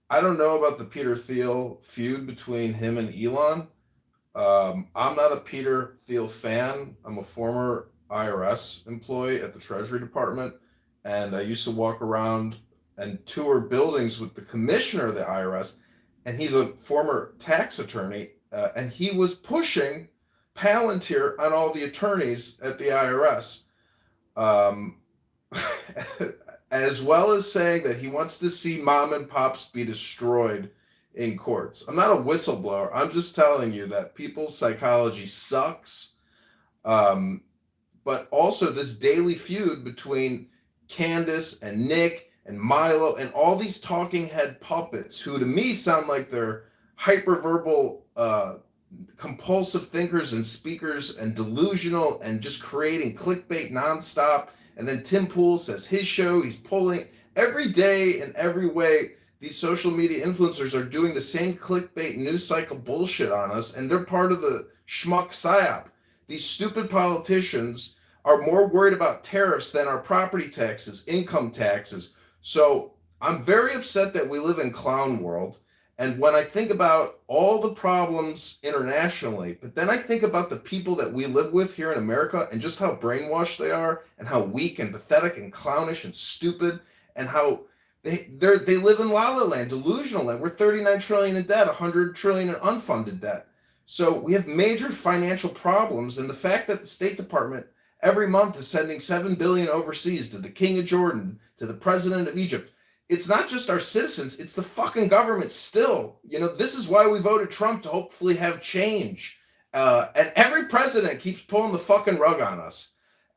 Speaker 4: I don't know about the Peter Thiel feud between him and Elon. I'm not a Peter Thiel fan. I'm a former IRS employee at the Treasury Department, and I used to walk around and tour buildings with the commissioner of the IRS, and he's a former tax attorney, and he was pushing Palantir on all the attorneys at the IRS, as well as saying that he wants to see mom and pops be destroyed in courts. I'm not a whistleblower. I'm just telling you that people's psychology sucks. But also this daily feud between Candace and Nick and Milo and all these talking head puppets who to me sound like they're hyperverbal, compulsive thinkers and speakers and delusional and just creating clickbait nonstop. And then Tim Pool says his show, he's pulling every day in every way. These social media influencers are doing the same clickbait news cycle bullshit on us, and they're part of the schmuck psyop. These stupid politicians are more worried about tariffs than our property taxes, income taxes. So I'm very upset that we live in clown world. And when I think about all the problems internationally, but then I think about the people that we live with here in America and just how brainwashed they are and how weak and pathetic and clownish and stupid and how they live in la la land, delusional land. We're 39 trillion in debt, 100 trillion in unfunded debt. So we have major financial problems, and the fact that the State Department every month is sending $7 billion overseas to the King of Jordan, to the President of Egypt. It's not just our citizens, it's the fucking government still. You know, this is why we voted Trump, to hopefully have change. And every president keeps pulling the fucking rug on us.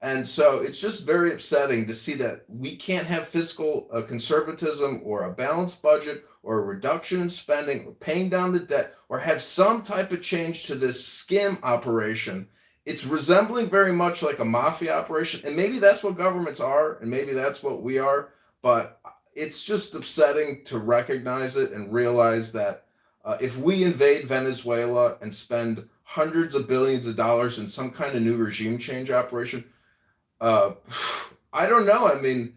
Speaker 4: And so it's just very upsetting to see that we can't have fiscal conservatism or a balanced budget or a reduction in spending or paying down the debt or have some type of change to this skim operation. It's resembling very much like a mafia operation. And maybe that's what governments are, and maybe that's what we are. But it's just upsetting to recognize it and realize that if we invade Venezuela and spend hundreds of billions of dollars in some kind of new regime change operation, I don't know. I mean,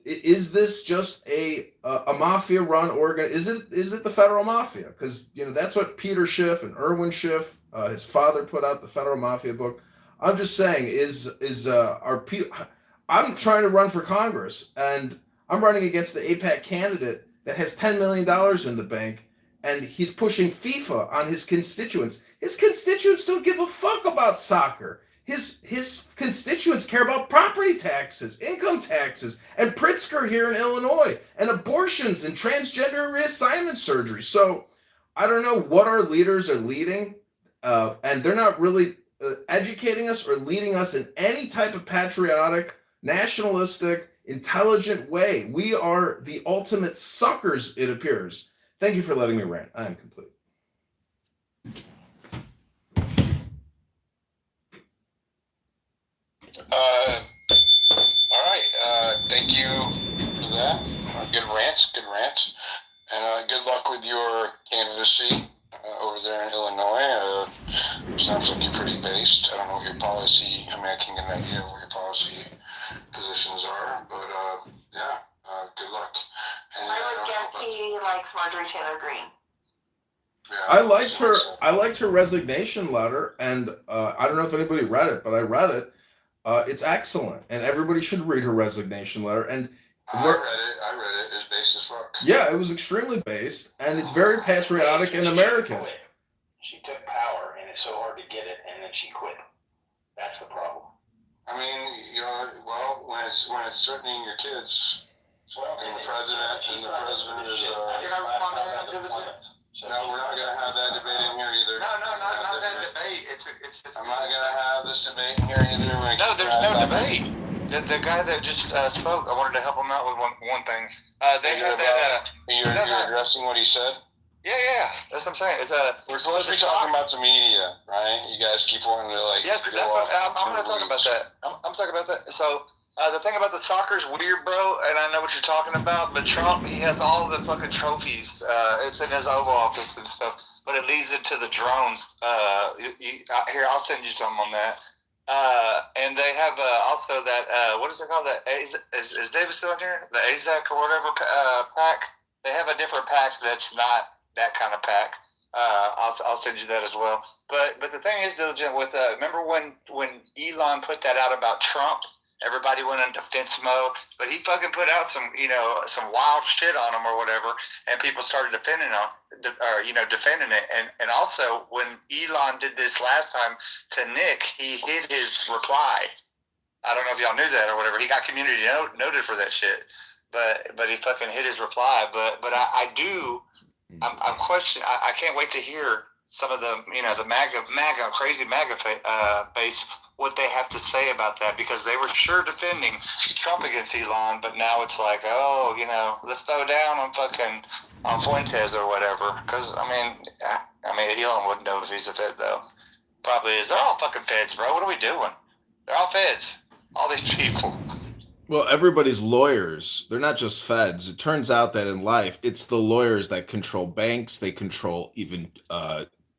Speaker 4: is this just a mafia-run organ? Is it the federal mafia? Because that's what Peter Schiff and Erwin Schiff, his father, put out the Federal Mafia book. I'm just saying, I'm trying to run for Congress, and I'm running against the AIPAC candidate that has $10 million in the bank, and he's pushing FIFA on his constituents. His constituents don't give a fuck about soccer. His constituents care about property taxes, income taxes, and Pritzker here in Illinois, and abortions and transgender reassignment surgery. So I don't know what our leaders are leading, and they're not really educating us or leading us in any type of patriotic, nationalistic, intelligent way. We are the ultimate suckers, it appears. Thank you for letting me rant. I am complete.
Speaker 8: All right. Thank you for that. Good rants. And good luck with your candidacy over there in Illinois. Sounds like you're pretty based. I don't know what your policy, I can get an idea of what your policy positions are, but good luck. And,
Speaker 11: I would guess he likes Marjorie Taylor Greene.
Speaker 8: Yeah,
Speaker 4: I liked her resignation letter, and I don't know if anybody read it, but I read it. It's excellent, and everybody should read her resignation letter. And
Speaker 8: I read it. It's based as fuck.
Speaker 4: Yeah, it was extremely based, and it's very patriotic and American.
Speaker 10: She took power, and it's so hard to get it, and then she quit. That's the problem.
Speaker 8: I mean, when it's threatening your kids, and the president is So no, we're not gonna have that debate in here either.
Speaker 12: No, not that debate. It's.
Speaker 8: I'm not gonna have this debate in here either.
Speaker 12: No, there's no debate. The guy that just spoke, I wanted to help him out with one thing. They had that.
Speaker 8: You're addressing what he said?
Speaker 12: Yeah. That's what I'm saying.
Speaker 8: We're supposed to be talking about the media, right? You guys keep wanting to
Speaker 12: Yes, that's what I'm going to talk about that. I'm talking about that. So the thing about the soccer is weird, bro, and I know what you're talking about. But Trump, he has all the fucking trophies. It's in his Oval Office and stuff. But it leads into the drones. Here, I'll send you some on that. And they have also that what is it called? That is David still in here? The AZAC or whatever pack. They have a different pack that's not that kind of pack. I'll send you that as well. But the thing is, Diligent, with remember when Elon put that out about Trump, everybody went in defense mode, but he fucking put out some wild shit on him or whatever, and people started defending it. And also when Elon did this last time to Nick, he hid his reply. I don't know if y'all knew that or whatever. He got community noted for that shit, but he fucking hid his reply. But I'm questioning. I can't wait to hear some of the the MAGA crazy MAGA base what they have to say about that, because they were sure defending Trump against Elon, but now it's like, let's throw down on Fuentes or whatever. Because I mean Elon wouldn't know if he's a Fed though. Probably is. They're all fucking Feds, bro. What are we doing? They're all Feds. All these people.
Speaker 4: Well, everybody's lawyers. They're not just feds. It turns out that in life, it's the lawyers that control banks. They control even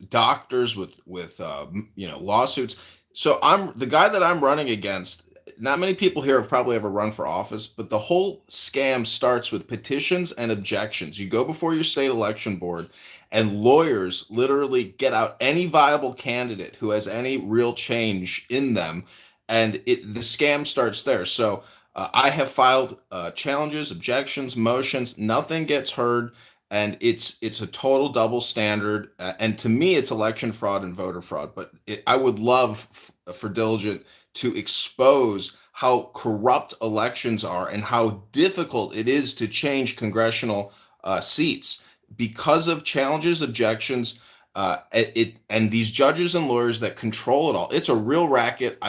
Speaker 4: doctors with lawsuits. So I'm the guy that I'm running against. Not many people here have probably ever run for office, but the whole scam starts with petitions and objections. You go before your state election board, and lawyers literally get out any viable candidate who has any real change in them, and the scam starts there. So I have filed challenges, objections, motions. Nothing gets heard, and it's a total double standard. And to me, it's election fraud and voter fraud. But I would love for Diligent to expose how corrupt elections are and how difficult it is to change congressional seats because of challenges, objections, and these judges and lawyers that control it all. It's a real racket.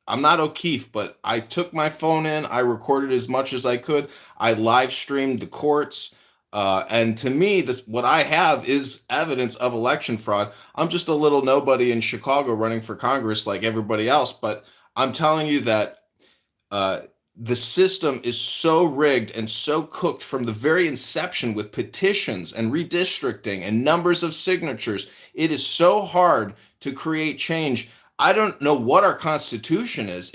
Speaker 4: I'm not O'Keefe, but I took my phone in. I recorded as much as I could. I live streamed the courts. And to me, what I have is evidence of election fraud. I'm just a little nobody in Chicago running for Congress like everybody else. But I'm telling you that the system is so rigged and so cooked from the very inception with petitions and redistricting and numbers of signatures. It is so hard to create change. I don't know what our Constitution is.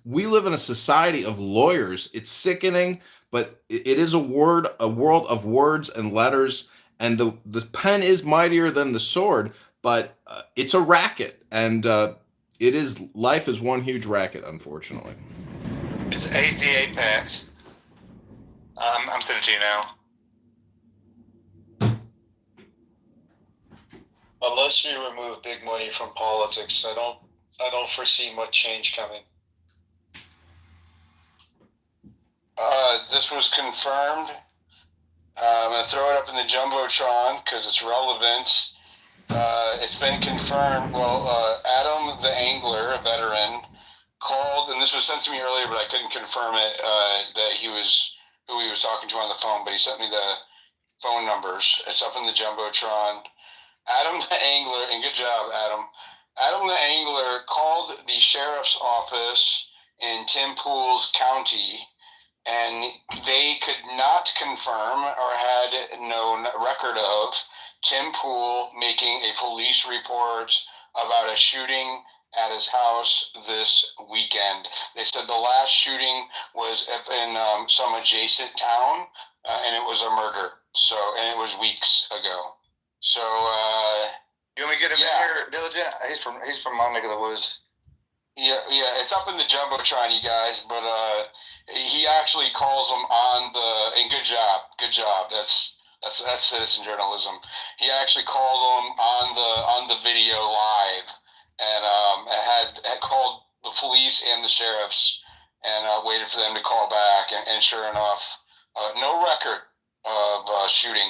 Speaker 4: We live in a society of lawyers. It's sickening, but it is a world of words and letters, and the pen is mightier than the sword, but it's a racket, and life is one huge racket, unfortunately.
Speaker 12: It's ACA Pax. I'm sending it to you now.
Speaker 8: Unless we remove big money from politics, I don't foresee much change coming. This was confirmed. I'm going to throw it up in the Jumbotron because it's relevant. It's been confirmed. Well, Adam the Angler, a veteran, called, and this was sent to me earlier, but I couldn't confirm it, that who he was talking to on the phone, but he sent me the phone numbers. It's up in the Jumbotron. Adam the Angler, and good job, Adam. Adam the Angler called the sheriff's office in Tim Pool's county, and they could not confirm or had no record of Tim Pool making a police report about a shooting at his house this weekend. They said the last shooting was in some adjacent town, and it was a murder. And it was weeks ago. So,
Speaker 12: You want me to get him in here, Diligent? He's from my neck of the woods.
Speaker 8: Yeah, it's up in the Jumbotron, you guys, but he actually calls them and good job. That's citizen journalism. He actually called them on the video live, and had called the police and the sheriffs, and waited for them to call back, and sure enough, no record of shooting.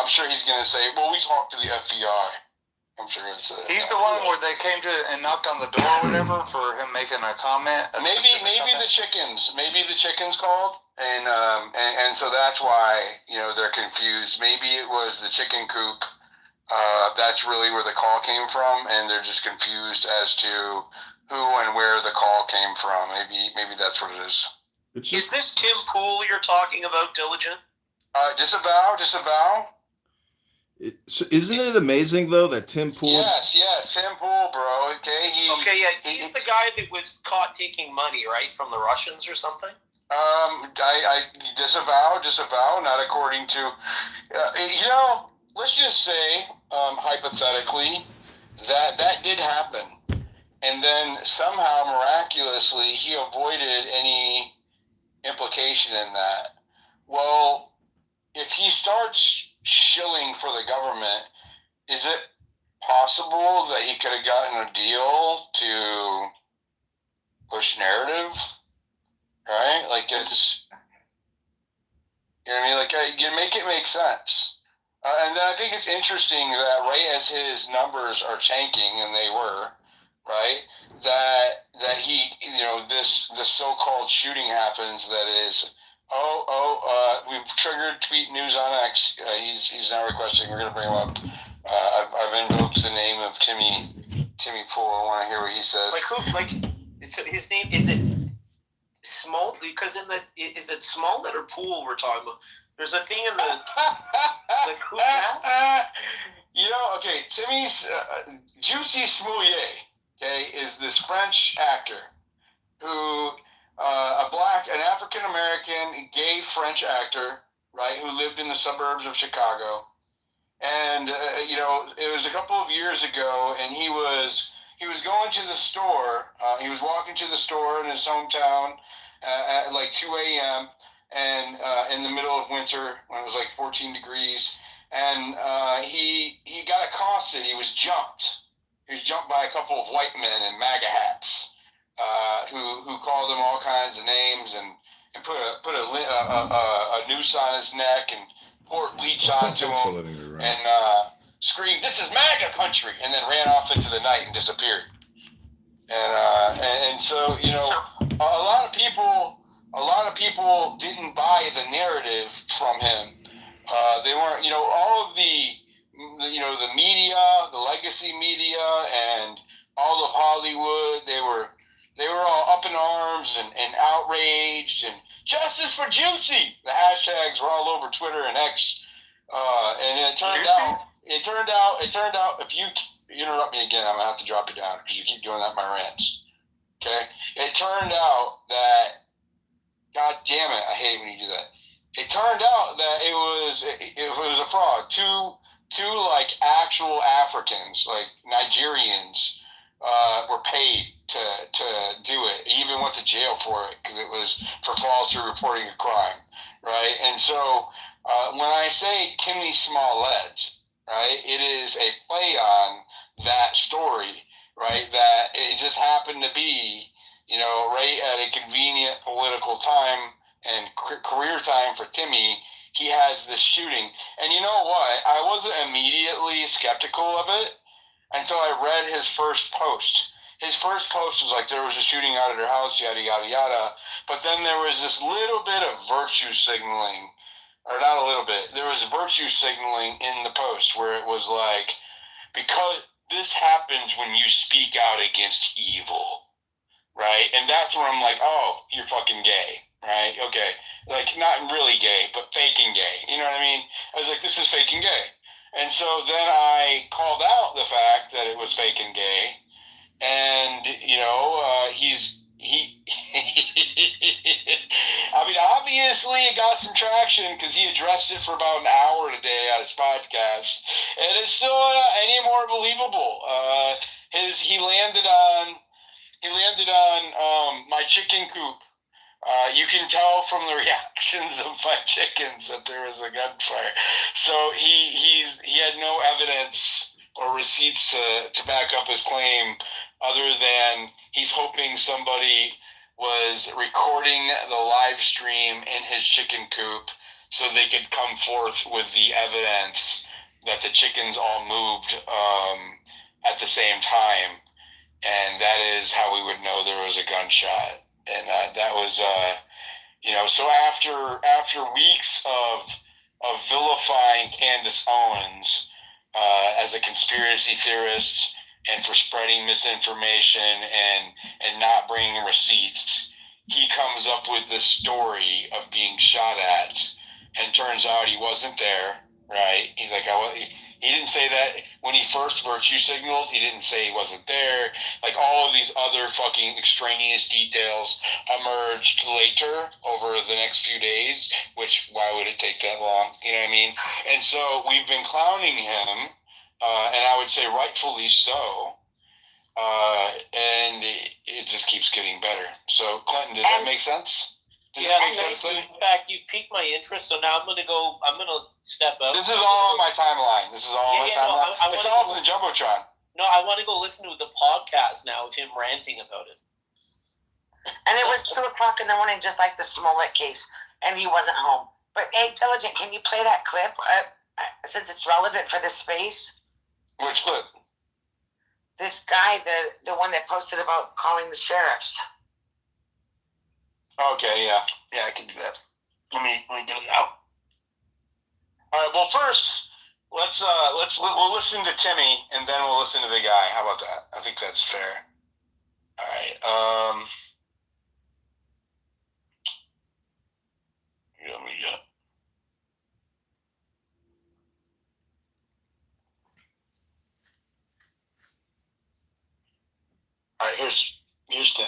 Speaker 8: I'm sure he's going to say, well, we talked to the FBI. I'm sure it's
Speaker 12: he's the one where they came to and knocked on the door or whatever for him making a comment.
Speaker 8: Maybe the chickens called, and so that's why they're confused. Maybe it was the chicken coop. That's really where the call came from, and they're just confused as to who and where the call came from. Maybe that's what it is.
Speaker 13: Is this Tim Pool you're talking about, Diligent?
Speaker 8: Disavow.
Speaker 4: So isn't it amazing though that Tim Pool?
Speaker 8: Yes, Tim Pool, bro. Okay,
Speaker 13: he's the guy that was caught taking money, right, from the Russians or something.
Speaker 8: I disavow. Not according to, let's just say, hypothetically, that did happen, and then somehow miraculously he avoided any implication in that. Well, if he starts shilling for the government, is it possible that he could have gotten a deal to push narrative? Right? Like it's, you know what I mean? Like you make it make sense. And then I think it's interesting that right as his numbers are tanking, and they were, right, that he, this so-called shooting happens that is, we've triggered tweet news on X. He's now requesting, we're going to bring him up. I've invoked the name of Timmy Pool. I want to hear what he says.
Speaker 13: His name, is it Small? Because is it Smollett or Pool we're talking about? There's a thing in the who now?
Speaker 8: Okay, Timmy's Juicy Smouillet, okay, is this French actor who, an African-American gay French actor, right, who lived in the suburbs of Chicago. And, it was a couple of years ago, and he was going to the store. He was walking to the store in his hometown at like 2 a.m., and in the middle of winter when it was like 14 degrees. And he got accosted. He was jumped. He was jumped by a couple of white men in MAGA hats who called him all kinds of names and put a noose on his neck and poured bleach onto him and screamed, "This is MAGA country," and then ran off into the night and disappeared. And so a lot of people didn't buy the narrative from him. They weren't, all of the media, the legacy media, and all of Hollywood. They were all up in arms and outraged and justice for Juicy. The hashtags were all over Twitter and X. And it turned out if you interrupt me again, I'm gonna have to drop you down because you keep doing that in my rants. Okay? It turned out that, God damn it, I hate when you do that. It turned out that it was a fraud. Two like actual Africans, like Nigerians, were paid to do it. He even went to jail for it because it was for falsely reporting a crime, right? And so when I say Timmy Smollett, right, it is a play on that story, right? That it just happened to be, right at a convenient political time and career time for Timmy, he has this shooting. And you know what? I wasn't immediately skeptical of it until I read his first post. His first post was like, there was a shooting out at her house, yada, yada, yada. But then there was this little bit of virtue signaling, or not a little bit. There was virtue signaling in the post where it was like, because this happens when you speak out against evil, right? And that's where I'm like, oh, you're fucking gay, right? Okay. Like, not really gay, but faking gay. You know what I mean? I was like, this is faking gay. And so then I called out the fact that it was fake and gay. And, I mean, obviously it got some traction because he addressed it for about an hour today on his podcast. And it's still not any more believable. He landed on my chicken coop. You can tell from the reactions of my chickens that there was a gunfire. So he had no evidence or receipts to back up his claim, other than he's hoping somebody was recording the live stream in his chicken coop so they could come forth with the evidence that the chickens all moved at the same time, and that is how we would know there was a gunshot. And that was, so after weeks of vilifying Candace Owens as a conspiracy theorist and for spreading misinformation and not bringing receipts, he comes up with this story of being shot at, and turns out he wasn't there, right? He's like, he didn't say that when he first virtue signaled. He didn't say he wasn't there. Like, all of these other fucking extraneous details emerged later over the next few days, which, why would it take that long? You know what I mean? And so we've been clowning him, and I would say rightfully so. And it just keeps getting better. So, Clinton, does that make sense? Does that make sense?
Speaker 13: In fact, you've piqued my interest, so now I'm gonna step up.
Speaker 8: This is all on my timeline. It's all on the Jumbotron.
Speaker 13: No, I want to go listen to the podcast now of him ranting about it.
Speaker 11: And it was 2:00 in the morning, just like the Smollett case, and he wasn't home. But hey, Diligent, can you play that clip since it's relevant for this space?
Speaker 8: Which clip?
Speaker 11: This guy, the one that posted about calling the sheriffs.
Speaker 8: Okay, yeah, I can do that. Let me get it out. All right. Well, first, we'll listen to Timmy, and then we'll listen to the guy. How about that? I think that's fair. All right. Let me get. All right. Here's Tim.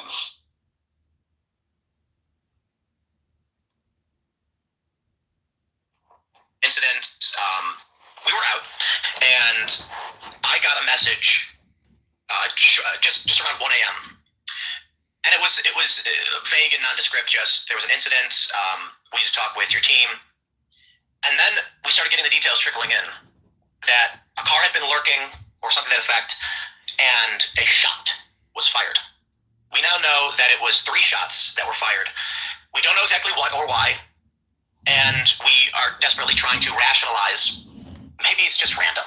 Speaker 14: Incident, we were out, and I got a message just around 1 a.m. And it was vague and nondescript. Just there was an incident. We need to talk with your team, and then we started getting the details trickling in that a car had been lurking or something to that effect, and a shot was fired. We now know that it was 3 shots that were fired. We don't know exactly what or why. And we are desperately trying to rationalize, maybe it's just random.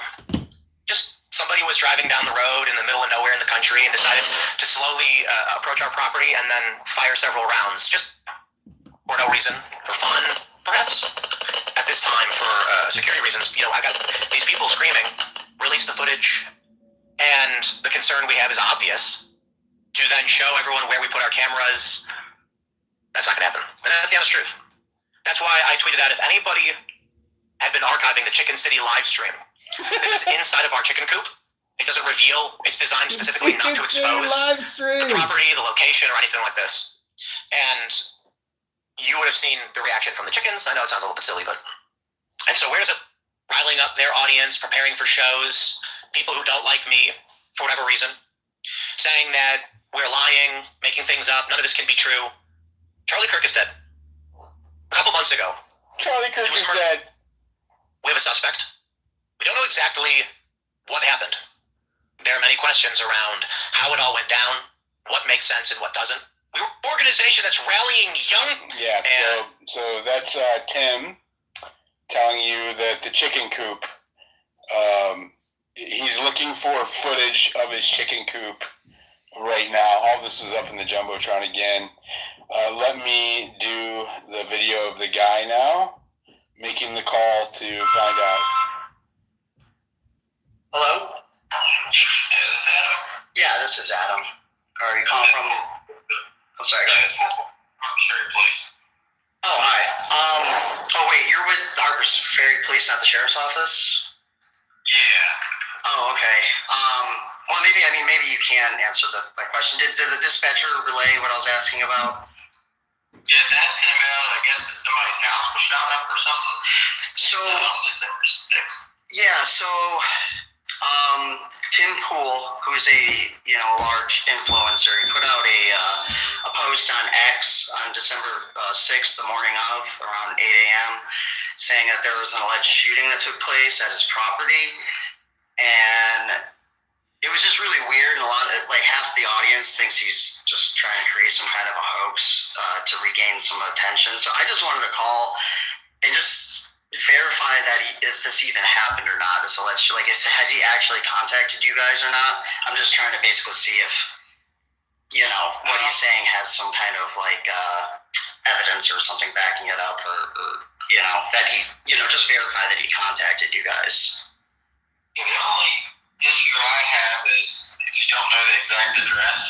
Speaker 14: Just somebody was driving down the road in the middle of nowhere in the country and decided to slowly approach our property and then fire several rounds, just for no reason, for fun, perhaps. At this time, for security reasons, I got these people screaming, release the footage, and the concern we have is obvious. To then show everyone where we put our cameras, that's not going to happen. And that's the honest truth. That's why I tweeted out, if anybody had been archiving the Chicken City live stream, this is inside of our chicken coop. It doesn't reveal. It's designed specifically not to expose the property, the location, or anything like this. And you would have seen the reaction from the chickens. I know it sounds a little bit silly, but... And so where is it? Riling up their audience, preparing for shows, people who don't like me, for whatever reason, saying that we're lying, making things up, none of this can be true. Charlie Kirk is dead. A couple months ago.
Speaker 8: Charlie Kirk is dead.
Speaker 14: We have a suspect. We don't know exactly what happened. There are many questions around how it all went down, what makes sense and what doesn't. We're an organization that's rallying young...
Speaker 8: Yeah, so that's Tim telling you that the chicken coop, he's looking for footage of his chicken coop right now. All this is up in the Jumbotron again. Let me do the video of the guy now, making the call to find out.
Speaker 14: Hello? Yeah, this is Adam. Are you calling from... I'm sorry, go ahead. Ferry Police. Oh, hi. Oh, wait, you're with the Harper's Ferry Police, not the Sheriff's Office? Yeah. Oh, okay. Well, maybe you can answer my question. Did the dispatcher relay what I was asking about? Yeah, it's asking about, I guess, that somebody's house was shot up or something. So, on December 6th. Yeah, so, Tim Pool, who's a large influencer, he put out a post on X on December 6th, the morning of, around 8 a.m., saying that there was an alleged shooting that took place at his property, and it was just really weird, and half the audience thinks he's just trying to create some kind of a hoax to regain some attention. So I just wanted to call and just verify that if this even happened or not. This alleged, like, has he actually contacted you guys or not? I'm just trying to basically see if what he's saying has some kind of like evidence or something backing it up, or that he just verify that he contacted you guys.
Speaker 10: The only issue I have is if you don't know the exact address.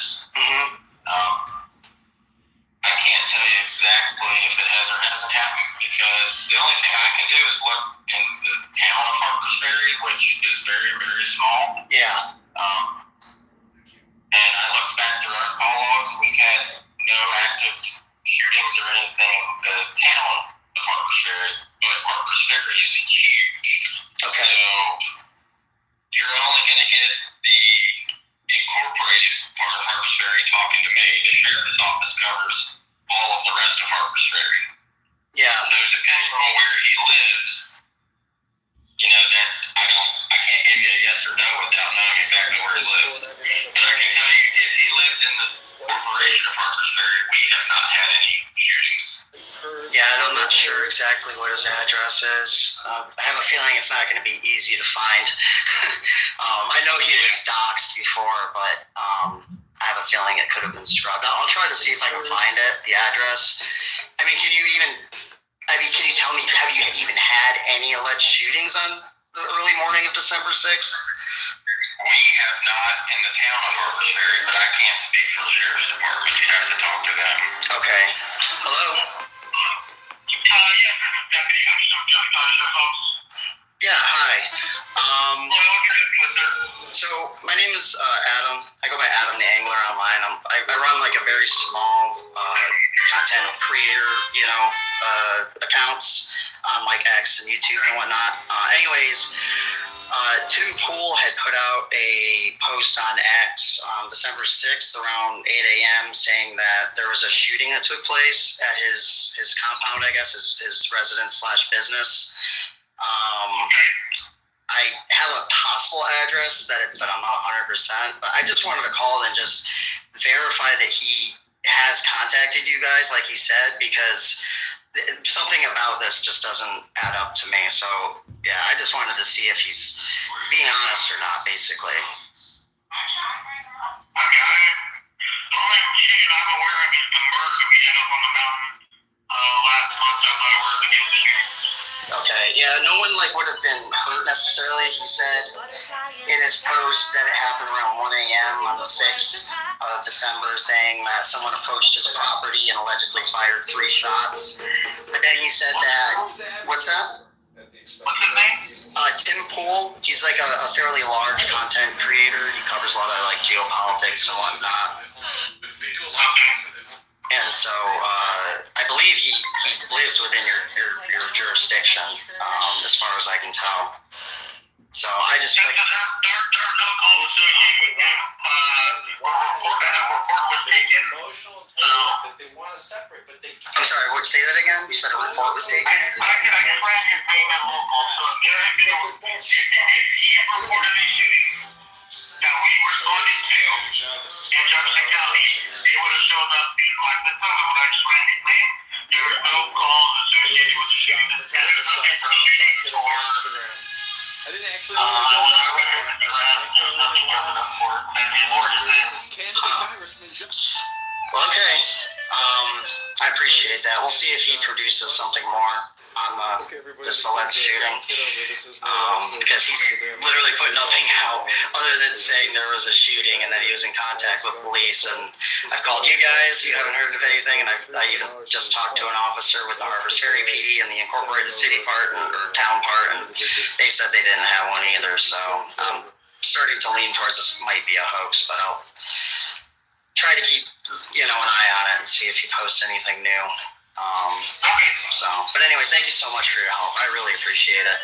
Speaker 10: I can't tell you exactly if it has or hasn't happened, because the only thing I can do is look in the town of Harpers Ferry, which is very, very small.
Speaker 14: Yeah.
Speaker 10: And I looked back through our call logs. We've had no active shootings or anything in the town of Harpers Ferry, but Harpers Ferry is huge.
Speaker 14: Okay.
Speaker 10: So you're only going to get the incorporated part of Harpers Ferry talking to me. The sheriff's office covers all of the rest of Harpers Ferry.
Speaker 14: Yeah.
Speaker 10: So depending on where he lives, that I can't give you a yes or no without knowing exactly where he lives. But I can tell you, if he lived in the corporation of Harpers Ferry, we have not had any shootings.
Speaker 14: Yeah, and I'm not sure exactly what his address is. I have a feeling it's not going to be easy to find. I know he was doxxed before, but I have a feeling it could have been scrubbed. I'll try to see if I can find it, the address. I mean, can you tell me, have you even had any alleged shootings on the early morning of December 6th?
Speaker 10: We have not in the town of Harpers Ferry, but I can't speak for the sheriff's department. You have to talk to them.
Speaker 14: Okay. Hello? Yeah, hi. So my name is Adam. I go by Adam the Angler online. I run like a very small content creator, accounts on like X and YouTube and whatnot. Tim Pool had put out a post on X on December 6th around 8 a.m. saying that there was a shooting that took place at his compound, I guess, his residence/business. I have a possible address that I'm not 100%, but I just wanted to call and just verify that he has contacted you guys, like he said, because something about this just doesn't add up to me. So, yeah, I just wanted to see if he's being honest or not, basically.
Speaker 10: The only shooting I'm aware of is the murder that we had up on the mountain last month. I'm not aware of any of the shootings.
Speaker 14: Okay, yeah, no one would have been hurt necessarily. He said in his post that it happened around 1 a.m. on the 6th of December, saying that someone approached his property and allegedly fired 3 shots. But then he said that, what's that?
Speaker 10: What's his name?
Speaker 14: Tim Pool. He's like a fairly large content creator. He covers a lot of geopolitics and whatnot. And so I believe he lives within your jurisdiction, as far as I can tell. So I just
Speaker 10: there are no calls to
Speaker 14: I'm sorry, say that again? You said a report was taken?
Speaker 10: I can explain his name and local. So if he reported a shooting that we responded to in Jefferson County, he would have shown up in my system and would explain his name. There are no calls associated with the shooting. There's nothing for shootings or
Speaker 7: I didn't actually know
Speaker 14: Well, okay. I appreciate that. We'll see if he produces something more on this alleged shooting. Because he's literally put nothing out other than saying there was a shooting and that he was in contact with police. And I've called you guys. You haven't heard of anything. And I even just talked to an officer with the Harpers Ferry PD and the incorporated city part or town part, and they said they didn't have one either. So I'm starting to lean towards this might be a hoax, but I'll try to keep an eye on it and see if he posts anything new. But anyways, thank you so much for your help. I really appreciate it.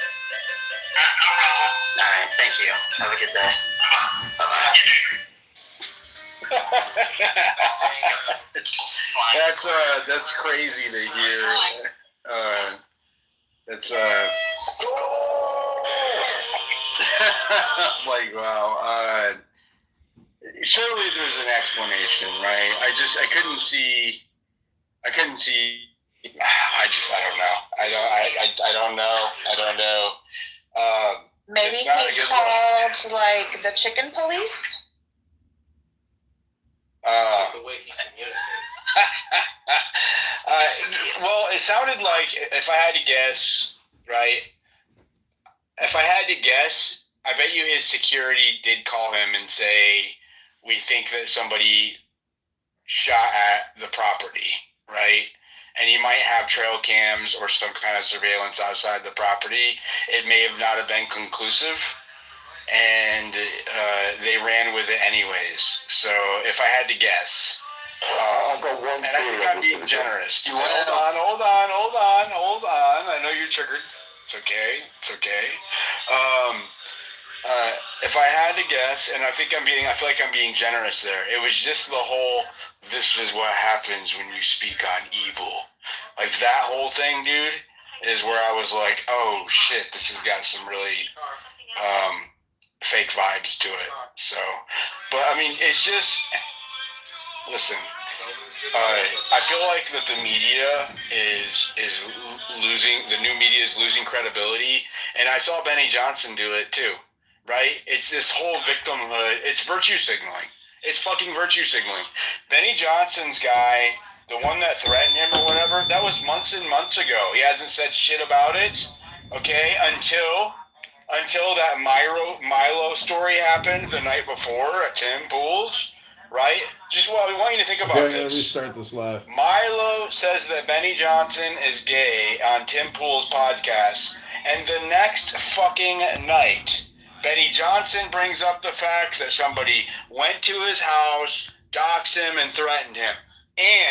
Speaker 14: All right, thank you. Have a good day. Bye-bye.
Speaker 12: That's crazy to hear. Wow. Surely there's an explanation, right? I couldn't see
Speaker 8: I don't know. I don't know.
Speaker 15: Maybe
Speaker 8: It's not a
Speaker 15: he
Speaker 8: good
Speaker 15: called like the chicken police.
Speaker 13: The way he communicates.
Speaker 8: Well, it sounded like, if I had to guess, right? If I had to guess, I bet you his security did call him and say, "We think that somebody shot at the property," right? And he might have trail cams or some kind of surveillance outside the property. It may have not have been conclusive, and they ran with it anyways. So if I had to guess,
Speaker 12: I'll go one.
Speaker 8: and I think I'm being generous. Hold on. I know you're triggered. It's okay. If I had to guess, and I feel like I'm being generous there. It was just the whole, this is what happens when you speak on evil. Like that whole thing, dude, is where I was like, oh shit, this has got some really fake vibes to it. So, but I mean, it's just, listen, I feel like that the media is losing, the new media is losing credibility, and I saw Benny Johnson do it too. Right? It's this whole victimhood. It's virtue signaling. It's fucking virtue signaling. Benny Johnson's guy, the one that threatened him or whatever, that was months and months ago. He hasn't said shit about it, okay, until that Milo story happened the night before at Tim Pool's, right? We want you to think about this.
Speaker 4: Let me start this live.
Speaker 8: Milo says that Benny Johnson is gay on Tim Pool's podcast, and the next fucking night, Benny Johnson brings up the fact that somebody went to his house, doxed him, and threatened him. And